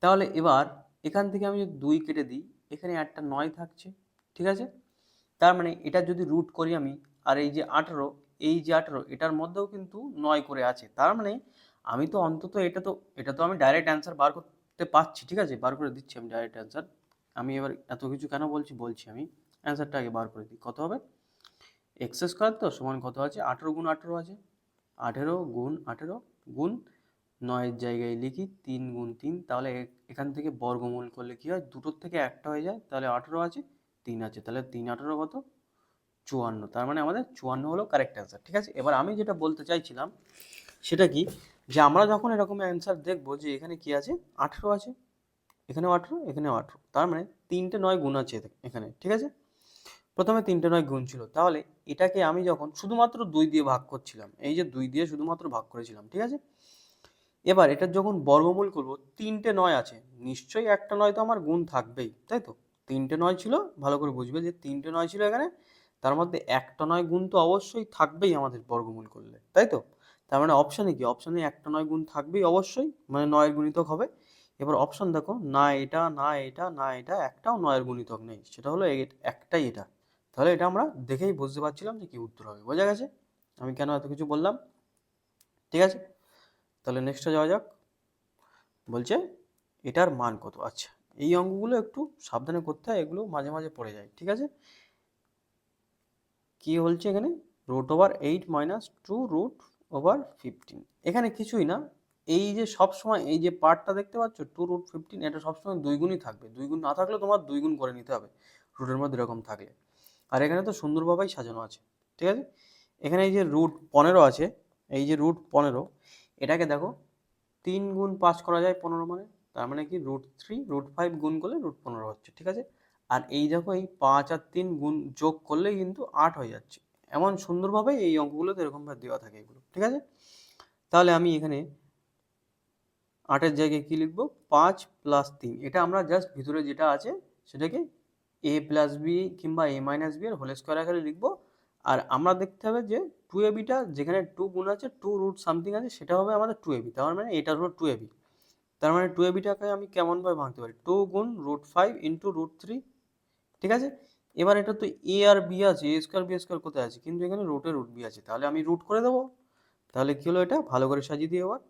তাহলে এবার এখান থেকে আমি যদি 2 কেটে দিই, এখানে একটা 9 থাকছে। ঠিক আছে, তার মানে এটা যদি রুট করি আমি, আর এই যে 18, এই যে 18 এটার মধ্যেও কিন্তু 9 করে আছে, তার মানে আমি তো অন্তত এটা তো আমি ডাইরেক্ট অ্যান্সার বার করতে পারছি। ঠিক আছে, বার করে দিচ্ছি আমি ডাইরেক্ট অ্যান্সার। আমি এবার এত কিছু কেন বলছি আমি অ্যান্সারটা আগে বার করে দিই, কত হবে এক্স স্কোয়ার তো সমান কত আছে 18 গুণ 18 আছে, 18 গুণ 18 গুণ 9-এর জায়গায় লিখি 3 গুণ 3, তাহলে এখান থেকে বর্গমূল করলে কি হয় দুটোর থেকে একটা হয়ে যায়, তাহলে 18 আছে 3 আছে, তাহলে 3 18 কত 54, তার মানে আমাদের 54 হলো কারেক্ট অ্যান্সার। ঠিক আছে, এবার আমি যেটা বলতে চাইছিলাম সেটা কি, যে আমরা যখন এরকম অ্যান্সার দেখবো যে এখানে কি আছে 18 আছে, এখানেও 18 এখানেও 18, তার মানে 3টে 9 গুণ আছে এখানে। ঠিক আছে, প্রথমে 3টে 9 গুণ ছিল, তাহলে এটাকে আমি যখন শুধুমাত্র 2 দিয়ে ভাগ করছিলাম, এই যে 2 দিয়ে শুধুমাত্র ভাগ করেছিলাম, ঠিক আছে, এবার এটার যখন বর্গমূল করব 3টে 9 আছে, নিশ্চয়ই একটা 9 তো আমার গুণ থাকবেই, তাই তো 3টে 9 ছিল, ভালো করে বুঝবে যে 3টে 9 ছিল এখানে, তার মধ্যে একটা 9 গুণ তো অবশ্যই থাকবেই আমাদের বর্গমূল করলে, তাই তো, তার মানে অপশানে কি, অপশানে একটা 9 গুণ থাকবেই অবশ্যই, মানে 9 এর গুণিতক হবে। এবার অপশন দেখো, না এটা না এটা না এটা, একটাও 9 এর গুণিতক নেই, সেটা হলো একটাই এটা, তাহলে এটা আমরা দেখেই বুঝতে পারছিলাম যে কি উত্তর হবে। বোঝা গেছে আমি কেন এত কিছু বললাম। ঠিক আছে, তাহলে নেক্সটে যাওয়া যাক। বলছে এটার মান কত। আচ্ছা, এই অঙ্কগুলো একটু সাবধানে করতে হয়, এগুলো মাঝে মাঝে পড়ে যায়। ঠিক আছে, কি বলছে এখানে √8 - 2 √15, এখানে কিছুই না, এই যে সব সময় এই যে পার্টটা দেখতে পাচ্ছ 2 √15, এটা সবসময় 2 গুণই থাকবে, 2 গুণ না থাকলে তোমার 2 গুণ করে নিতে হবে রুটের মধ্যে এরকম থাকলে। আর এখানে তো সুন্দরভাবেই সাজানো আছে। ঠিক আছে, এখানে এই যে √15 আছে, এই যে √15, এটাকে দেখো 3 গুণ 5 করা যায় 15 মানে, তার মানে কি √3 √5 গুণ করলে √15 হচ্ছে। ঠিক আছে, আর এই দেখো এই 5 আর 3 গুণ যোগ করলেই কিন্তু 8 হয়ে যাচ্ছে। এমন সুন্দরভাবে এই অঙ্কগুলোতে এরকমভাবে দেওয়া থাকে এগুলো। ঠিক আছে, তাহলে আমি এখানে 8-এর জায়গায় কি লিখবো 5 + 3, এটা আমরা জাস্ট ভিতরে যেটা আছে সেটাকে a + b কিংবা a - b এর হোল স্কোয়ার আকারে লিখবো। আর আমরা দেখতে হবে যে 2ab-টা যেখানে 2 গুণ আছে 2 রুট সামথিং আছে, সেটা হবে আমাদের 2ab, তার মানে এটা হলো 2ab, তার মানে 2ab-টাকে আমি কেমনভাবে ভাঙতে পারি 2 গুণ √5 × √3। ঠিক আছে, এবার এটা তো a আর b আছে, a স্কোয়ার b স্কোয়ার কোথায় আছে, কিন্তু এখানে রুটে √b আছে, তাহলে আমি রুট করে দেবো। তাহলে কি হলো, এটা ভালো করে সাজিয়ে দিই এবার,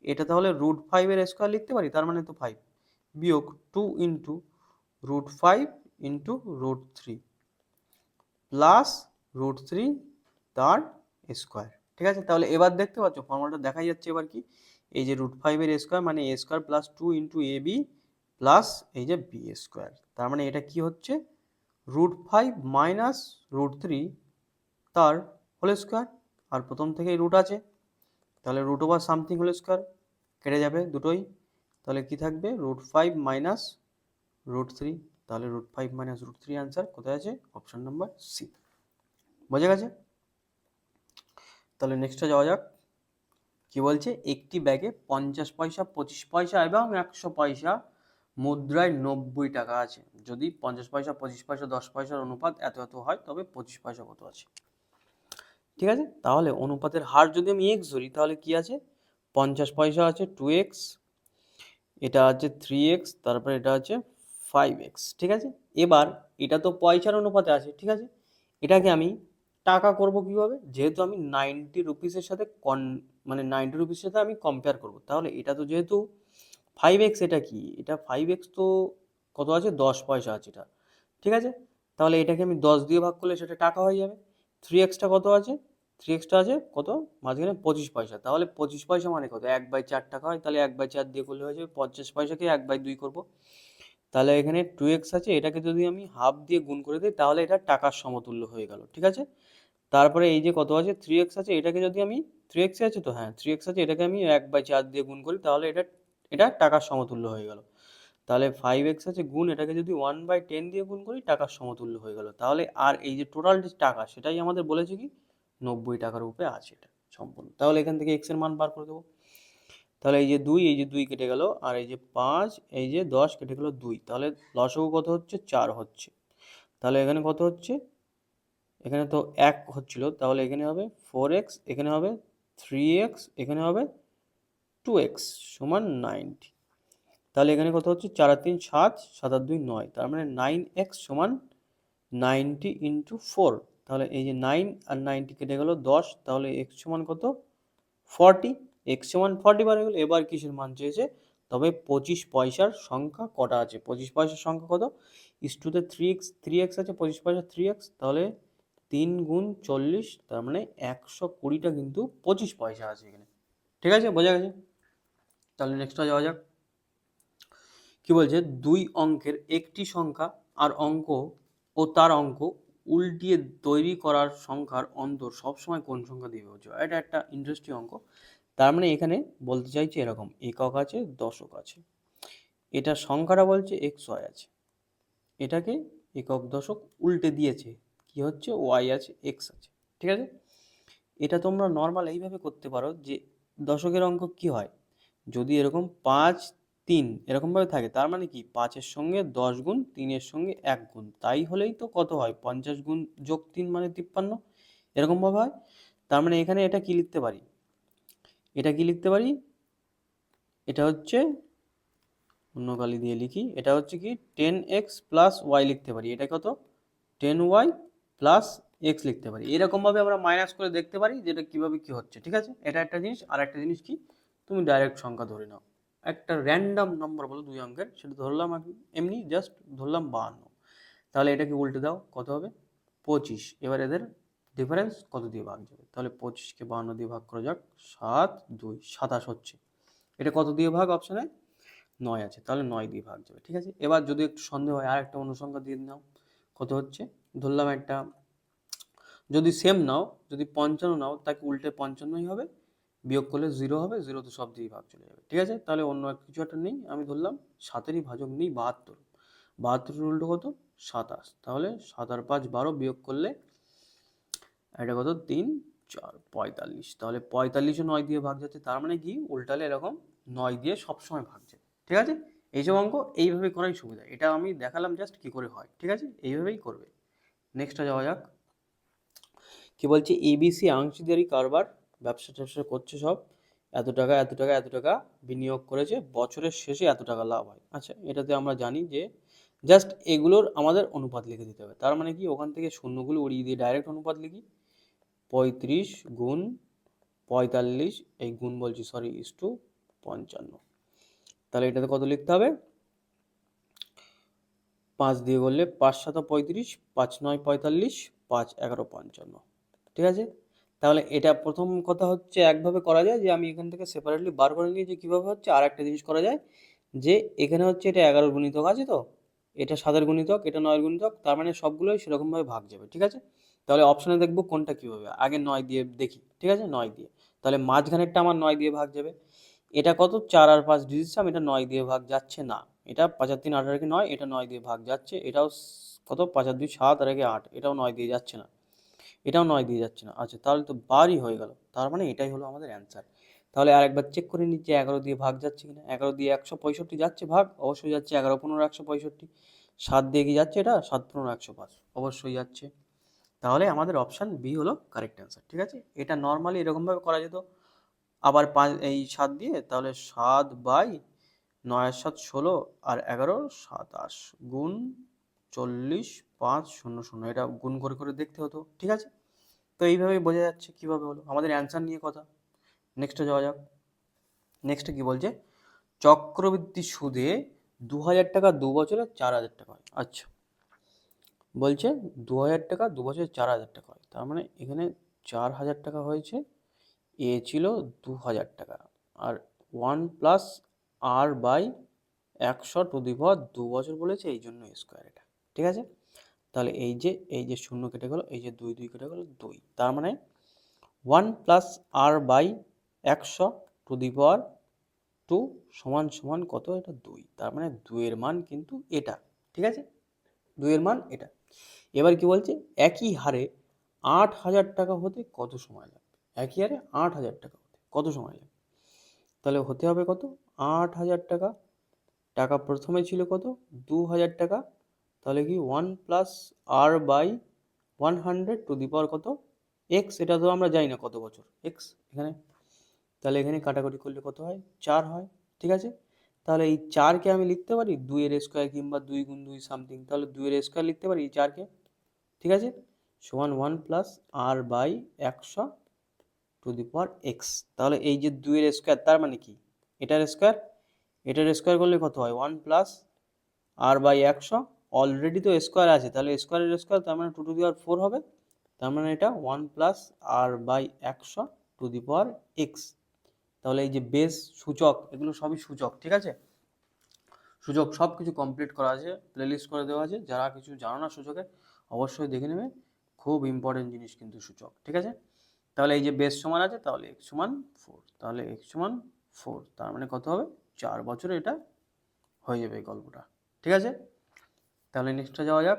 এটা তাহলে √5 এর স্কোয়ার লিখতে পারি, তার মানে তো 5 বিয়োগ 2 × √5 ইন্টু √3 প্লাস √3 তার স্কোয়ার। ঠিক আছে, তাহলে এবার দেখতে পাচ্ছ ফর্মুলাটা দেখাই যাচ্ছে এবার কি, এই যে √5 এর স্কোয়ার মানে a² plus 2 into ab plus এই যে b স্কোয়ার। তার মানে এটা কি হচ্ছে, √5 মাইনাস √3 তার হোল স্কোয়ার, আর প্রথম থেকেই রুট আছে, তাহলে root over something whole square কেটে যাবে দুটোই, তাহলে কি থাকবে √5 মাইনাস √3, তাহলে √5 মাইনাস √3 আনসার কোথায় আছে, অপশন নাম্বার সি। বোঝা গেছে? তাহলে নেক্সটে যাওয়া যাক। কি বলছে, একটি ব্যাগে 50 পয়সা, 25 পয়সা এবং 100 পয়সা মুদ্রায় 90 টাকা আছে। যদি 50 পয়সা, 25 পয়সা, 10 পয়সার অনুপাত এত এত হয় তবে 25 পয়সা কত আছে। ঠিক আছে, তাহলে অনুপাতের হার যদি আমি x ধরি তাহলে কি আছে, 50 পয়সা আছে 2x, এটা আছে 3x, তারপরে এটা আছে 5x। ঠিক আছে, এবার এটা তো পয়সার অনুপাতে আছে, ঠিক আছে, এটাকে আমি টাকা করব কিভাবে, যেহেতু আমি 90 রুপিসের সাথে মানে 90 রুপিসের সাথে আমি কম্পেয়ার করব, তাহলে এটা তো যেহেতু 5x, এটা কি, এটা 5x তো কত আছে, 10 পয়সা আছে এটা। ঠিক আছে, তাহলে এটাকে আমি 10 দিয়ে ভাগ করলে সেটা টাকা হয়ে যাবে। 3xটা কত আছে, 3xটা আছে কত মাঝখানে 25 পয়সা, তাহলে 25 পয়সা মানে কত, 1/4 টাকা হয়, তাহলে 1/4 দিয়ে করলে হয়ে যাবে, 50 পয়সাকে 1/2 করব, তাহলে এখানে 2x আছে, এটাকে যদি আমি হাফ দিয়ে গুণ করে দিই তাহলে এটা টাকার সমতুল্য হয়ে গেল। ঠিক আছে, তারপরে এই যে কত আছে 3x আছে, এটাকে যদি আমি 3x আছে তো, হ্যাঁ 3x আছে, এটাকে আমি 1/4 দিয়ে গুণ করি তাহলে এটা টাকার সমতুল্য হয়ে গেল। তাহলে 5x আছে গুণ, এটাকে যদি 1/10 দিয়ে গুণ করি টাকার সমতুল্য হয়ে গেল। তাহলে আর এই যে টোটাল যে টাকা সেটাই আমাদের বলেছে কি 90 টাকার উপরে আছে এটা সম্পূর্ণ। তাহলে এখান থেকে x এর মান বার করে দেবো। তাহলে এই যে 2, এই যে 2 কেটে গেল, আর এই যে 5, এই যে 10 কেটে গেল 2, তাহলে লসাগু কত হচ্ছে, 4 হচ্ছে। তাহলে এখানে কত হচ্ছে, এখানে তো 1 হচ্ছিল, তাহলে এখানে হবে 4x, এখানে হবে 3x, এখানে হবে 2x সমান 90। তাহলে এখানে কত হচ্ছে, 4 আর 3 7, 7 আর 2 9, তার মানে 9x সমান 90 ইন্টু 4। তাহলে এই যে 9 আর 90 কেটে গেল 10, তাহলে x সমান কত 40, x সমান 40 বার হয়ে গেল। এবার কিসের মান চেয়েছে, তবে 25 পয়সার সংখ্যা কটা আছে, 25 পয়সার সংখ্যা কত, ইস্টুতে 3x আছে, 25 পয়সা 3x, তাহলে 3 গুণ 40, তার মানে 120টা কিন্তু 25 পয়সা আছে এখানে। ঠিক আছে, বোঝা গেছে? তাহলে নেক্সটটা যাওয়া যাক। কি বলছে, 2 অঙ্কের একটি সংখ্যা আর অঙ্ক ও তার অঙ্ক উল্টিয়ে তৈরি করার সংখ্যার অন্তর সবসময় কোন সংখ্যা দিয়ে বিভাজ্য। এটা একটা ইন্টারেস্টিং অঙ্ক। তার মানে এখানে বলতে চাইছে এরকম, একক আছে, দশক আছে, এটা সংখ্যাটা বলছে xy আছে, এটাকে একক দশক উল্টে দিয়েছে, কি হচ্ছে y আছে, x আছে। ঠিক আছে, এটা তোমরা নর্মাল এইভাবে করতে পারো যে দশকের অঙ্ক কি হয়, যদি এরকম 5 3 এরকমভাবে থাকে, তার মানে কি 5-এর সঙ্গে 10 গুণ, 3-এর সঙ্গে 1 গুণ, তাই হলেই তো কত হয়, 50 গুণ যোগ 3 মানে 53, এরকমভাবে হয়। তার মানে এখানে এটা কি লিখতে পারি, এটা কি লিখতে পারি, এটা হচ্ছে অন্য কালি দিয়ে লিখি, এটা হচ্ছে কি 10x প্লাস y লিখতে পারি, এটা কত 10y প্লাস x লিখতে পারি। এরকমভাবে আমরা মাইনাস করে দেখতে পারি যে এটা কীভাবে কী হচ্ছে। ঠিক আছে, এটা একটা জিনিস। আর একটা জিনিস কি, তুমি ডাইরেক্ট সংখ্যা ধরে নাও, একটা র্যান্ডম নম্বর বলো 2 অঙ্কের, সেটা ধরলাম এমনি জাস্ট ধরলাম 52, তাহলে এটাকে উল্টে দাও কত হবে 25। এবার এদের ডিফারেন্স কত দিয়ে ভাগ যাবে, তাহলে 25কে 52 দিয়ে ভাগ করা যাক, 7 2 27 হচ্ছে। এটা কত দিয়ে ভাগ, অপশানে 9 আছে, তাহলে 9 দিয়ে ভাগ যাবে। ঠিক আছে, এবার যদি একটু সন্দেহ হয় আর একটা অনুসংখ্যা দিয়ে নাও, কত হচ্ছে, ধরলাম একটা, যদি সেম নাও, যদি 55 নাও তাকে উল্টে 55ই হবে, বিয়োগ করলে 0 হবে, 0 তো সব দিয়ে ভাগ চলে যাবে। ঠিক আছে, তাহলে অন্য কিছু একটা নেই, আমি ধরলাম 7-এরই ভাজক নেই 72, 72 উল্টো কত 27, তাহলে 7 আর 5 12, বিয়োগ করলে এটা কত 3 4 45, তাহলে 45ও 9 দিয়ে ভাগ যাচ্ছে, তার মানে কি উল্টালে এরকম 9 দিয়ে সবসময় ভাগ যাবে। ঠিক আছে, এইসব অঙ্ক এইভাবে করাই সুবিধা, এটা আমি দেখালাম জাস্ট কি করে হয়। ঠিক আছে, এইভাবেই করবে। নেক্সটটা যাওয়া যাক। কি বলছে, এবিসি অংশীদারি কারবার, ব্যবসা ট্যাবসা করছে সব, এত টাকা এত টাকা এত টাকা বিনিয়োগ করেছে, বছরের শেষে এত টাকা লাভ হয়। আচ্ছা, এটাতে আমরা জানি যে জাস্ট এগুলোর আমাদের অনুপাত লিখে দিতে হবে। তার মানে কি, ওখান থেকে শূন্যগুলো উড়িয়ে দিয়ে ডাইরেক্ট অনুপাত লিখি, 35 গুণ 45, এই গুণ বলছি সরি, ইস্টু 55, তাহলে এটাতে কত লিখতে হবে, 5 দিয়ে করলে 5 7 35, 5 9 45, 5 11 55, ঠিক আছে। তাহলে এটা প্রথম কথা হচ্ছে একভাবে করা যায় যে আমি এখান থেকে সেপারেটলি বার করে নিয়েছি কীভাবে হচ্ছে। আর একটা জিনিস করা যায় যে এখানে হচ্ছে এটা 11 গুণিতক আছে, তো এটা 7 গুণিতক, এটা 9 গুণিতক, তার মানে সবগুলোই সেরকমভাবে ভাগ যাবে, ঠিক আছে। তাহলে অপশানে দেখবো কোনটা কীভাবে, আগে 9 দিয়ে দেখি, ঠিক আছে, 9 দিয়ে। তাহলে মাঝখানেরটা আমার 9 দিয়ে ভাগ যাবে। এটা কত, 4 আর 5 ডিজিটাম, এটা 9 দিয়ে ভাগ যাচ্ছে না। এটা 5 আর 3 8 আর 9, এটা 9 দিয়ে ভাগ যাচ্ছে। এটাও কত, 5 আর 2 7 আর 8, এটাও 9 দিয়ে যাচ্ছে না, এটাও 9 দিয়ে যাচ্ছে না। আচ্ছা, তাহলে তো বারই হয়ে গেল, তার মানে এটাই হলো আমাদের অ্যান্সার। তাহলে আরেকবার চেক করে নিচ্ছি 11 দিয়ে ভাগ যাচ্ছে কিনা। 11 দিয়ে 165 যাচ্ছে ভাগ, অবশ্যই যাচ্ছে। 11 15 165। 7 দিয়ে কি যাচ্ছে, এটা 7 15 105, অবশ্যই যাচ্ছে। তাহলে আমাদের অপশান বি হলো কারেক্ট অ্যান্সার, ঠিক আছে। এটা নর্মালি এরকমভাবে করা যেত। আবার 5 এই 7 দিয়ে, তাহলে 7 বাই 9 আর 7 16 আর 11 27 গুণ 40 5 0 0, এটা গুণ করে করে দেখতে হতো, ঠিক আছে। তো এইভাবেই বোঝা যাচ্ছে কীভাবে হলো। আমাদের অ্যান্সার নিয়ে কথা, নেক্সটে যাওয়া যাক। নেক্সটে কি বলছে, চক্রবৃদ্ধি সুদে 2000 টাকা 2 বছরে 4000 টাকা হয়। আচ্ছা, বলছে 2000 টাকা 2 বছরে 4000 টাকা হয়, তার মানে এখানে 4000 টাকা হয়েছে, এ ছিল 2000 টাকা, আর 1 plus R by 100 to the power 2 বছর বলেছে, এই জন্য স্কোয়ার এটা, ঠিক আছে। তাহলে এই যে শূন্য কেটে গেল, এই যে 2 2 কেটে গেল 2, তার মানে 1 plus R by 100 to the power 2 সমান সমান কত, এটা 2, তার মানে 2 এর মান কিন্তু এটা, ঠিক আছে, 2 এর মান এটা। এবার কি বলছে, একই হারে 8000 টাকা হতে কত সময় লাগবে। একই হারে 8000 টাকা হতে কত সময় লাগবে, তাহলে হতে হবে কত, 8000 টাকা। টাকা প্রথমে ছিল কত, 2000 টাকা, তাহলে কি 1 plus R by 100 to the power কত, এক্স, এটা তো আমরা জানি না কত বছর এক্স এখানে। তাহলে এখানে কাটাকুটি করলে কত হয়, 4 হয়, ঠিক আছে। তাহলে এই 4কে আমি লিখতে পারি 2 এর স্কোয়ার, কিংবা 2 গুণ 2 সামথিং, তাহলে 2 এর স্কোয়ার লিখতে পারি এই 4কে, ঠিক আছে, সমান 1 plus R by 100 to the power X. তাহলে এই যে 2 এর স্কোয়ার, তার মানে কি, এটার স্কোয়ার, এটার স্কোয়ার করলে কত হয়, 1 প্লাস আর বাই 100, অলরেডি তো স্কোয়ার আছে, তাহলে স্কোয়ারের স্কোয়ার, তার মানে 2 টু দি পাওয়ার 4 হবে, তার মানে এটা 1 plus R by 100 to the power X. তাহলে এই যে বেস, সূচক, এগুলো সবই সূচক, ঠিক আছে। সূচক সব কিছু কমপ্লিট করা আছে, প্লেলিস্ট করে দেওয়া আছে, যারা কিছু জানো না সূচকে অবশ্যই দেখে নেবে, খুব ইম্পর্টেন্ট জিনিস কিন্তু সূচক, ঠিক আছে। তাহলে এই যে বেস সমান আছে, তাহলে এক্স সমান 4, তাহলে এক্স সমান 4, তার মানে কত হবে, 4 বছরে এটা হয়ে যাবে এই গল্পটা, ঠিক আছে। তাহলে নেক্সটটা যাওয়া যাক।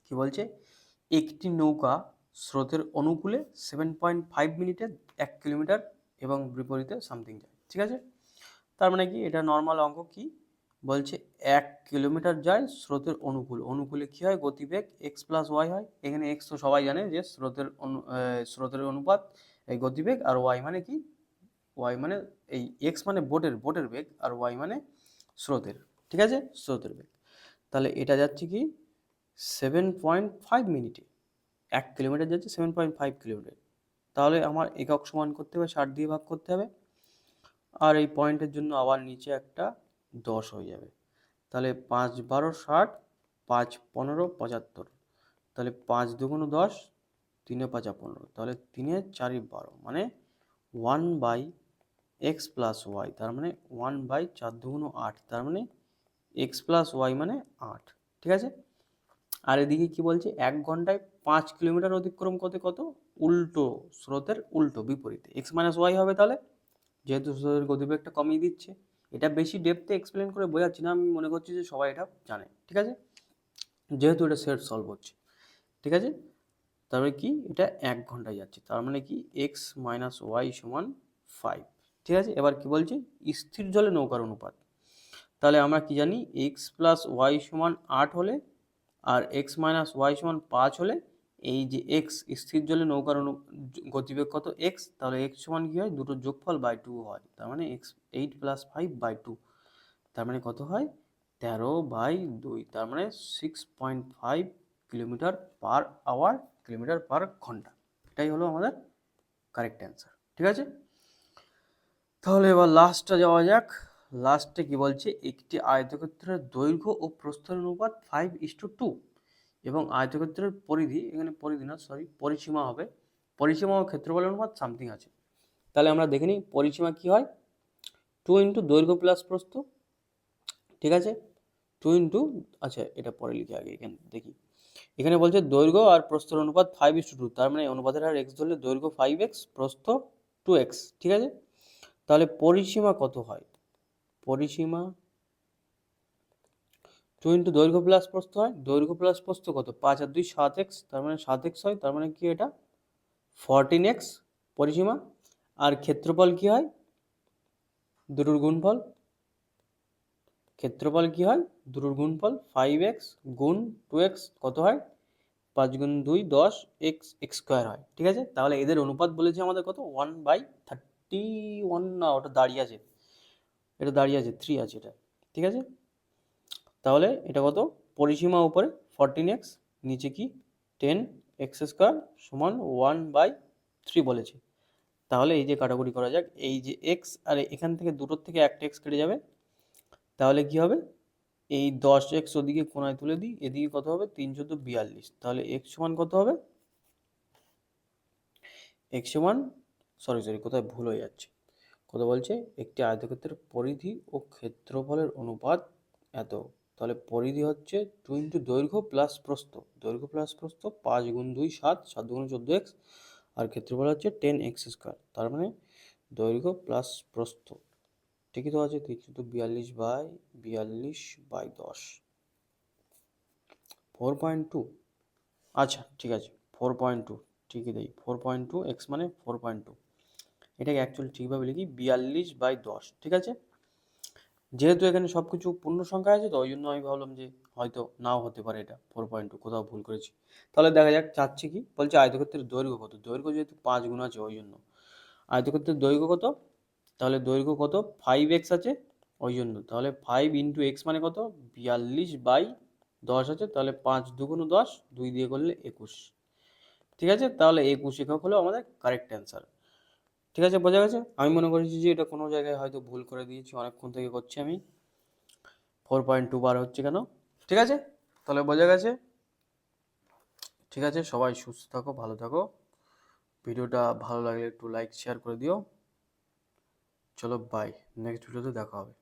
কি বলছে, একটি নৌকা স্রোতের অনুকূলে 7.5 মিনিটে 1 কিলোমিটার এবং বিপরীতে সামথিং যায়, ঠিক আছে। তার মানে কি, এটা নর্মাল অঙ্ক। কি বলছে, 1 কিলোমিটার যায় স্রোতের অনুকূলে কি হয়, গতিবেগ এক্স প্লাস ওয়াই হয়। এখানে এক্স তো সবাই জানে যে স্রোতের অনুপাত এই গতিবেগ, আর ওয়াই মানে কি, ওয়াই মানে এই এক্স মানে বোটের বেগ, আর ওয়াই মানে স্রোতের, ঠিক আছে, স্রোতের বেগ। তাহলে এটা যাচ্ছে কি 7.5 মিনিটে, 1 কিলোমিটার যাচ্ছে 7.5 কিলোমিটার। তাহলে আমার একক সমান করতে হবে, 60 দিয়ে ভাগ করতে হবে, আর এই পয়েন্টের জন্য আবার নিচে একটা 10 হয়ে যাবে। তাহলে 5 12 60, 5 15 75, তাহলে 5 দুগুণ 10, 3 5 15, তাহলে 3 4 12, মানে 1 বাই এক্স প্লাস ওয়াই, তার মানে 1 বাই 4 দুগুণ 8, তার মানে এক্স প্লাস ওয়াই মানে 8, ঠিক আছে। আর এদিকে কি বলছে, 1 ঘন্টায় 5 কিলোমিটার অতিক্রম করতে কত, উল্টো স্রোতের উল্টো বিপরীতে এক্স মাইনাস ওয়াই হবে। তাহলে যেহেতু স্রোতের গতিবেগটা কমিয়ে দিচ্ছে, এটা বেশি ডেপথে এক্সপ্লেন করে বোঝাচ্ছি না, আমি মনে করছি যে সবাই এটা জানে, ঠিক আছে, যেহেতু এটা সেট সলভ হচ্ছে, ঠিক আছে। তারপরে কি, এটা 1 ঘন্টায় যাচ্ছে, তার মানে কি এক্স মাইনাস ওয়াই সমান 5, ঠিক আছে। এবার কি বলছে, স্থির জলে নৌকার অনুপাত। তাহলে আমরা কি জানি, এক্স প্লাস ওয়াই সমান 8 হলে আর এক্স মাইনাস ওয়াই সমান 5 হলে, এই যে এক্স স্থির জলে নৌকার গতিবেগ কত, এক্স, তাহলে এক্স সমান কি হয়, দুটোর যোগফল বাই 2 হয়, তার মানে এক্স 8 প্লাস 5 বাই 2, তার মানে কত হয় 13 বাই 2, তার মানে 6.5 kilometre per hour, kilometre per ঘন্টা। এটাই হলো আমাদের কারেক্ট অ্যান্সার, ঠিক আছে। তাহলে এবার লাস্টটা যাওয়া যাক। লাস্টে কি বলছে, একটি আয়তক্ষেত্রের দৈর্ঘ্য ও প্রস্থের অনুপাত 5:2 এবং আয়তক্ষেত্রের পরিধি, এখানে পরিধি না সরি পরিসীমা হবে, পরিসীমা ও ক্ষেত্রফলের অনুপাত সামথিং আছে। তাহলে আমরা দেখে নিই পরিসীমা কি হয়, 2 ইন্টু দৈর্ঘ্য প্লাস প্রস্থ, ঠিক আছে, 2 ইন্টু, আচ্ছা এটা পরে লিখে আগে এখানে দেখি, এখানে বলছে দৈর্ঘ্য আর প্রস্থের অনুপাত 5:2, তার মানে অনুপাতের হার এক্স ধরলে দৈর্ঘ্য 5x, প্রস্থ 2x, ঠিক আছে। তাহলে পরিসীমা কত হয়, পরিসীমা 2 ইন্টু দৈর্ঘ্য প্লাস প্রস্থ হয়, দৈর্ঘ্য প্লাস প্রস্থ কত, 5 আর 2 7x, তার মানে 7x হয়, তার মানে কি এটা 14x পরিসীমা। আর ক্ষেত্রফল কি হয়, দুটোর গুণফল, ক্ষেত্রফল কি হয় দুটোর গুণফল, 5x গুণ 2x কত হয়, 5 গুণ 2 10, x স্কোয়ার হয়, ঠিক আছে। তাহলে এদের অনুপাত বলেছে আমাদের কত, 1/31, না ওটা দাঁড়িয়ে আছে, এটা দাঁড়িয়ে আছে 3 আছে এটা, ঠিক আছে। তাহলে এটা কত, পরিসীমা উপরে 14x, নিচে কি 10x স্কোয়ার সমান 1/3 বলেছে। তাহলে এই যে কাটাকুটি করা যাক, এই যে x আর এখান থেকে দুটোর থেকে একটা x কেটে যাবে, তাহলে কি হবে, এই 10x ওদিকে কোনায় তুলে দিই, এদিকে কত হবে 3 × 14 = 42, তাহলে x সমান কত হবে, x সমান সরি কোথায় ভুল হয়ে যাচ্ছে, কত বলছে, একটি আয়তক্ষেত্রের পরিধি ও ক্ষেত্রফলের অনুপাত এত, তাহলে পরিধি হচ্ছে 2 ইন্টু দৈর্ঘ্য প্লাস প্রস্থ, দৈর্ঘ্য প্লাস প্রস্থ 5 গুণ 2 7, 7 গুণ 14x, আর ক্ষেত্রফল হচ্ছে 10x স্কোয়ার, তার মানে দৈর্ঘ্য প্লাস প্রস্থ, ঠিকই তো আছে, 3 × 42/10, 4.2, আচ্ছা ঠিক আছে 4.2, ঠিকই দেই 4.2, এক্স মানে 4.2, এটাকে অ্যাকচুয়ালি ঠিকভাবে লিখি 42/10, ঠিক আছে। যেহেতু এখানে সব কিছু পূর্ণ সংখ্যা আছে তো ওই জন্য আমি ভাবলাম যে হয়তো নাও হতে পারে, এটা 4.2 কোথাও ভুল করেছি। তাহলে দেখা যাক চাচ্ছে কি বলছে, আয়তক্ষেত্রের দৈর্ঘ্য কত, দৈর্ঘ্য যেহেতু 5 গুণ আছে ওই জন্য, আয়তক্ষেত্রের দৈর্ঘ্য কত, তাহলে দৈর্ঘ্য কত 5x আছে ওই জন্য, তাহলে 5 ইন্টু এক্স মানে কত 42/10 আছে, তাহলে 5 2 × 10, 2 দিয়ে করলে 21, ঠিক আছে। তাহলে 21 একক হলো আমাদের কারেক্ট অ্যান্সার, ঠিক আছে, বোঝা গেছে। আমি মনে করেছি যে এটা কোনো জায়গায় হয়তো ভুল করে দিয়েছি, অনেকক্ষণ থেকে করছি আমি, 4.2 বার হচ্ছে কেন, ঠিক আছে। তাহলে বোঝা গেছে, ঠিক আছে, সবাই সুস্থ থাকো, ভালো থাকো, ভিডিওটা ভালো লাগলে একটু লাইক শেয়ার করে দিও, চলো বাই, নেক্সট ভিডিওতে দেখা হবে।